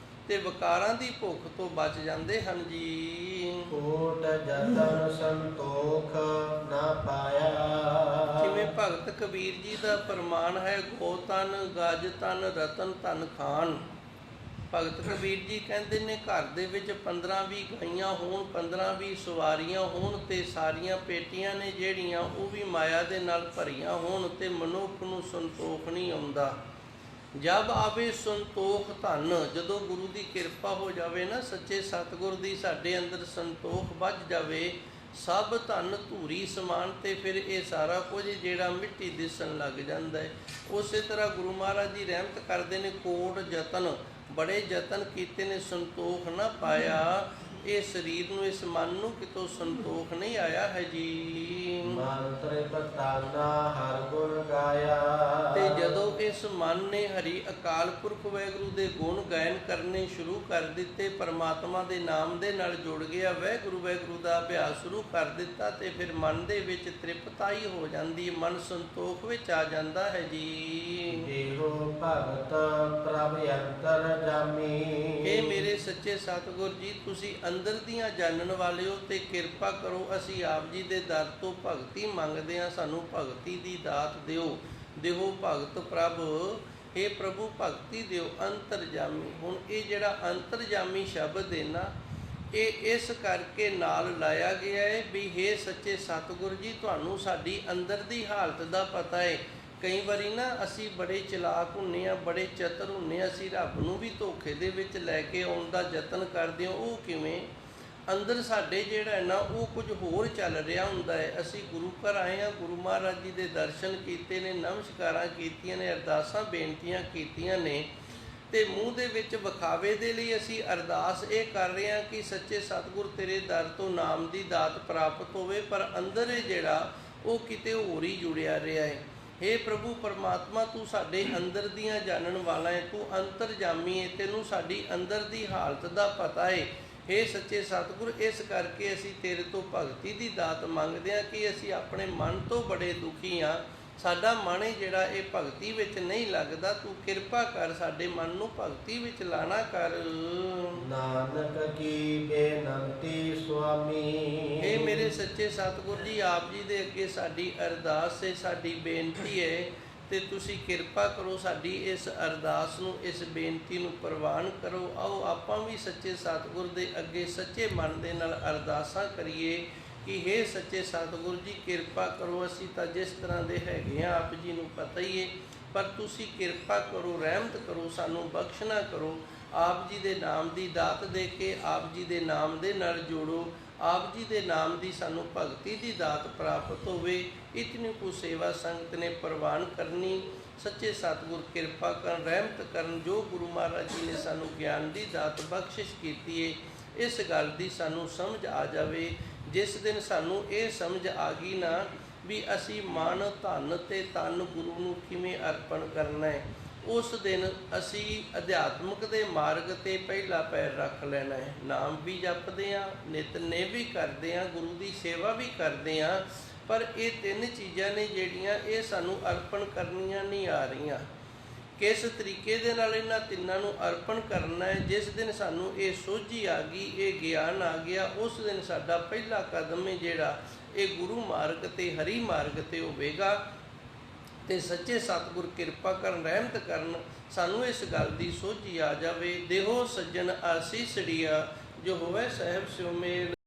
ਤੇ ਵਿਕਾਰਾਂ ਦੀ ਭੁੱਖ ਤੋਂ ਬਚ ਜਾਂਦੇ ਹਨ ਜੀ। ਕੋਟ ਜਤਨ ਸੰਤੋਖ ਨਾ ਪਾਇਆ। ਜਿਵੇਂ ਭਗਤ ਕਬੀਰ ਜੀ ਦਾ ਫਰਮਾਨ ਹੈ, ਗੋ ਤਨ ਗਜ ਤਨ ਰਤਨ ਧਨ ਖਾਨ। ਭਗਤ ਕਬੀਰ ਜੀ ਕਹਿੰਦੇ ਨੇ ਘਰ ਦੇ ਵਿੱਚ 15-20 ਗਾਈਆਂ ਹੋਣ, 15-20 ਸਵਾਰੀਆਂ ਹੋਣ ਤੇ ਸਾਰੀਆਂ ਪੇਟੀਆਂ ਨੇ ਜਿਹੜੀਆਂ ਉਹ ਵੀ ਮਾਇਆ ਦੇ ਨਾਲ ਭਰੀਆਂ ਹੋਣ ਤੇ ਮਨੁੱਖ ਨੂੰ ਸੰਤੋਖ ਨਹੀਂ ਆਉਂਦਾ। ਜਬ ਆਵੇ ਸੰਤੋਖ ਧਨ, ਜਦੋਂ ਗੁਰੂ ਦੀ ਕਿਰਪਾ ਹੋ ਜਾਵੇ ਨਾ, ਸੱਚੇ ਸਤਿਗੁਰ ਦੀ ਸਾਡੇ ਅੰਦਰ ਸੰਤੋਖ ਵੱਜ ਜਾਵੇ, ਸਭ ਧਨ ਧੂਰੀ ਸਮਾਨ, ਤੇ ਫਿਰ ਇਹ ਸਾਰਾ ਕੁਝ ਜਿਹੜਾ ਮਿੱਟੀ ਦਿਸਣ ਲੱਗ ਜਾਂਦਾ ਹੈ। ਉਸੇ ਤਰ੍ਹਾਂ ਗੁਰੂ ਮਹਾਰਾਜ ਜੀ ਰਹਿਮਤ ਕਰਦੇ ਨੇ, ਕੋਟ ਜਤਨ, ਬੜੇ ਯਤਨ ਕੀਤੇ ਨੇ, ਸੰਤੋਖ ਨਾ ਪਾਇਆ। ਇਹ ਸਰੀਰ ਨੂੰ, ਇਸ ਮਨ ਨੂੰ ਕਿਤੋਂ ਸੰਤੋਖ ਨਹੀਂ ਆਇਆ ਹੈ ਜੀ। ਮਨ ਤ੍ਰਿਪਤਾਨਾ ਹਰ ਗੁਣ ਗਾਇਆ। ਤੇ ਜਦੋਂ ਇਸ ਮਨ ਨੇ ਹਰੀ ਅਕਾਲ ਪੁਰਖ ਵਾਹਿਗੁਰੂ ਦੇ ਗੁਣ ਗਾਇਨ ਕਰਨੇ ਸ਼ੁਰੂ ਕਰ ਦਿੱਤੇ, ਪਰਮਾਤਮਾ ਦੇ ਨਾਮ ਦੇ ਨਾਲ ਜੁੜ ਗਿਆ, ਵਾਹਿਗੁਰੂ ਵਾਹਿਗੁਰੂ ਦਾ ਅਭਿਆਸ ਸ਼ੁਰੂ ਕਰ ਦਿੱਤਾ, ਤੇ ਫਿਰ ਮਨ ਦੇ ਵਿੱਚ ਤ੍ਰਿਪਤਾਈ ਹੋ ਜਾਂਦੀ ਹੈ, ਮਨ ਸੰਤੋਖ ਵਿੱਚ ਆ ਜਾਂਦਾ ਹੈ ਜੀ। ਇਹੋ ਭਗਤ ਪ੍ਰਭ ਅੰਤਰ ਜਾਮੀ। ਇਹ ਮੇਰੇ ਸੱਚੇ ਸਤਿਗੁਰ ਜੀ, ਤੁਸੀਂ ਅੰਦਰ ਦੀਆਂ ਜਾਣਨ ਵਾਲੇ ਹੋ, ਤੇ ਕਿਰਪਾ ਕਰੋ, ਅਸੀਂ ਆਪ ਜੀ ਦੇ ਦਰ ਤੋਂ ਭਗਤੀ ਮੰਗਦੇ ਹਾਂ, ਸਾਨੂੰ ਭਗਤੀ ਦੀ ਦਾਤ ਦਿਓ। ਦਿਓ ਭਗਤ ਪ੍ਰਭ, हे ਪ੍ਰਭੂ ਭਗਤੀ ਦਿਓ। ਅੰਤਰਜਾਮੀ, ਹੁਣ ਇਹ ਜਿਹੜਾ ਅੰਤਰਜਾਮੀ ਸ਼ਬਦ ਹੈ ਨਾ, ਇਹ ਇਸ ਕਰਕੇ ਨਾਲ ਲਾਇਆ ਗਿਆ ਹੈ ਵੀ हे ਸੱਚੇ ਸਤਿਗੁਰ ਜੀ, ਤੁਹਾਨੂੰ ਸਾਡੀ ਅੰਦਰ ਦੀ ਹਾਲਤ ਦਾ ਪਤਾ ਹੈ। ਕਈ ਵਾਰੀ ਨਾ ਅਸੀਂ ਬੜੇ ਚਲਾਕ ਹੁੰਦੇ ਹਾਂ, ਬੜੇ ਚਤਰ ਹੁੰਦੇ ਹਾਂ, ਅਸੀਂ ਰੱਬ ਨੂੰ ਵੀ ਧੋਖੇ ਦੇ ਵਿੱਚ ਲੈ ਕੇ ਆਉਣ ਦਾ ਯਤਨ ਕਰਦੇ ਹਾਂ। ਉਹ ਕਿਵੇਂ? ਅੰਦਰ ਸਾਡੇ ਜਿਹੜਾ ਹੈ ਨਾ, ਉਹ ਕੁਝ ਹੋਰ ਚੱਲ ਰਿਹਾ ਹੁੰਦਾ ਹੈ। ਅਸੀਂ ਗੁਰੂ ਘਰ ਆਏ ਹਾਂ, ਗੁਰੂ ਮਹਾਰਾਜ ਜੀ ਦੇ ਦਰਸ਼ਨ ਕੀਤੇ ਨੇ, ਨਮਸਕਾਰਾਂ ਕੀਤੀਆਂ ਨੇ, ਅਰਦਾਸਾਂ ਬੇਨਤੀਆਂ ਕੀਤੀਆਂ ਨੇ, ਤੇ ਮੂੰਹ ਦੇ ਵਿੱਚ ਵਿਖਾਵੇ ਦੇ ਲਈ ਅਸੀਂ ਅਰਦਾਸ ਇਹ ਕਰ ਰਹੇ ਹਾਂ ਕਿ ਸੱਚੇ ਸਤਿਗੁਰ ਤੇਰੇ ਦਰ ਤੋਂ ਨਾਮ ਦੀ ਦਾਤ ਪ੍ਰਾਪਤ ਹੋਵੇ, ਪਰ ਅੰਦਰ ਇਹ ਜਿਹੜਾ ਉਹ ਕਿਤੇ ਹੋਰ ਹੀ ਜੁੜਿਆ ਰਿਹਾ ਹੈ। हे ਪ੍ਰਭੂ ਪਰਮਾਤਮਾ, ਤੂੰ ਸਾਡੇ ਅੰਦਰ ਦੀਆਂ ਜਾਣਨ ਵਾਲਾ ਹੈ, ਤੂੰ ਅੰਤਰਜਾਮੀ ਹੈ, ਤੈਨੂੰ ਸਾਡੀ ਅੰਦਰ ਦੀ ਹਾਲਤ ਦਾ ਪਤਾ ਹੈ। हे ਸੱਚੇ ਸਤਿਗੁਰ, ਇਸ ਕਰਕੇ ਅਸੀਂ ਤੇਰੇ ਤੋਂ ਭਗਤੀ ਦੀ ਦਾਤ ਮੰਗਦੇ ਹਾਂ ਕਿ ਅਸੀਂ ਆਪਣੇ ਮਨ ਤੋਂ ਬੜੇ ਦੁਖੀ ਹਾਂ। ਸਾਡਾ ਮਨ ਜਿਹੜਾ ਇਹ ਭਗਤੀ ਵਿੱਚ ਨਹੀਂ ਲੱਗਦਾ, ਤੂੰ ਕਿਰਪਾ ਕਰ ਸਾਡੇ ਮਨ ਨੂੰ ਭਗਤੀ ਵਿੱਚ ਲਾਣਾ ਕਰ। ਨਾਨਕ ਕੀ ਬੇਨੰਤੀ ਸੁਆਮੀ। ਇਹ ਮੇਰੇ ਸੱਚੇ ਸਤਿਗੁਰ ਜੀ, ਆਪ ਜੀ ਦੇ ਅੱਗੇ ਸਾਡੀ ਅਰਦਾਸ ਹੈ, ਸਾਡੀ ਬੇਨਤੀ ਹੈ, ਤੇ ਤੁਸੀਂ ਕਿਰਪਾ ਕਰੋ ਸਾਡੀ ਇਸ ਅਰਦਾਸ ਨੂੰ, ਇਸ ਬੇਨਤੀ ਨੂੰ ਪ੍ਰਵਾਨ ਕਰੋ। ਆਓ ਆਪਾਂ ਵੀ ਸੱਚੇ ਸਤਿਗੁਰ ਦੇ ਅੱਗੇ ਸੱਚੇ ਮਨ ਦੇ ਨਾਲ ਅਰਦਾਸਾਂ ਕਰੀਏ ਕਿ ਹੇ ਸੱਚੇ ਸਤਿਗੁਰ ਜੀ, ਕਿਰਪਾ ਕਰੋ। ਅਸੀਂ ਤਾਂ ਜਿਸ ਤਰ੍ਹਾਂ ਦੇ ਹੈਗੇ ਹਾਂ ਆਪ ਜੀ ਨੂੰ ਪਤਾ ਹੀ ਹੈ, ਪਰ ਤੁਸੀਂ ਕਿਰਪਾ ਕਰੋ, ਰਹਿਮਤ ਕਰੋ, ਸਾਨੂੰ ਬਖਸ਼ਣਾ ਕਰੋ। ਆਪ ਜੀ ਦੇ ਨਾਮ ਦੀ ਦਾਤ ਦੇ ਕੇ ਆਪ ਜੀ ਦੇ ਨਾਮ ਦੇ ਨਾਲ ਜੋੜੋ। ਆਪ ਜੀ ਦੇ ਨਾਮ ਦੀ ਸਾਨੂੰ ਭਗਤੀ ਦੀ ਦਾਤ ਪ੍ਰਾਪਤ ਹੋਵੇ। ਇਤਨੀ ਕੁ ਸੇਵਾ ਸੰਗਤ ਨੇ ਪ੍ਰਵਾਨ ਕਰਨੀ। ਸੱਚੇ ਸਤਿਗੁਰ ਕਿਰਪਾ ਕਰਨ, ਰਹਿਮਤ ਕਰਨ। ਜੋ ਗੁਰੂ ਮਹਾਰਾਜ ਜੀ ਨੇ ਸਾਨੂੰ ਗਿਆਨ ਦੀ ਦਾਤ ਬਖਸ਼ਿਸ਼ ਕੀਤੀ ਹੈ, ਇਸ ਗੱਲ ਦੀ ਸਾਨੂੰ ਸਮਝ ਆ ਜਾਵੇ। ਜਿਸ ਦਿਨ ਸਾਨੂੰ ਇਹ ਸਮਝ ਆ ਗਈ ਨਾ ਵੀ ਅਸੀਂ ਮਨ, ਧਨ ਤੇ ਤਨ ਗੁਰੂ ਨੂੰ ਕਿਵੇਂ ਅਰਪਣ ਕਰਨਾ ਹੈ, ਉਸ ਦਿਨ ਅਸੀਂ ਅਧਿਆਤਮਕ ਦੇ ਮਾਰਗ 'ਤੇ ਪਹਿਲਾ ਪੈਰ ਰੱਖ ਲੈਣਾ ਹੈ। ਨਾਮ ਵੀ ਜਪਦੇ ਹਾਂ, ਨਿਤਨੇਮ ਵੀ ਕਰਦੇ ਹਾਂ, ਗੁਰੂ ਦੀ ਸੇਵਾ ਵੀ ਕਰਦੇ ਹਾਂ, ਪਰ ਇਹ ਤਿੰਨ ਚੀਜ਼ਾਂ ਨੇ ਜਿਹੜੀਆਂ ਇਹ ਸਾਨੂੰ ਅਰਪਣ ਕਰਨੀਆਂ ਨਹੀਂ ਆ ਰਹੀਆਂ। ਕਿਸ ਤਰੀਕੇ ਦੇ ਨਾਲ ਇਹਨਾਂ ਤਿੰਨਾਂ ਨੂੰ ਅਰਪਣ ਕਰਨਾ ਹੈ, ਜਿਸ ਦਿਨ ਸਾਨੂੰ ਇਹ ਸੋਝੀ ਆ ਗਈ, ਇਹ ਗਿਆਨ ਆ ਗਿਆ, ਉਸ ਦਿਨ ਸਾਡਾ ਪਹਿਲਾ ਕਦਮ ਹੈ ਜਿਹੜਾ ਇਹ ਗੁਰੂ ਮਾਰਗ 'ਤੇ, ਹਰੀ ਮਾਰਗ 'ਤੇ ਹੋਵੇਗਾ। ਤੇ ਸੱਚੇ ਸਤਿਗੁਰ ਕਿਰਪਾ ਕਰਨ, ਰਹਿਮਤ ਕਰਨ, ਸਾਨੂੰ ਇਸ ਗੱਲ ਦੀ ਸੋਝੀ ਆ ਜਾਵੇ। ਦੇਹੋ ਸੱਜਣ ਆਸੀਸੜੀਆ, ਜੋ ਹੋਵੇ ਸਾਹਿਬ ਸਿਉ ਮੇਲ।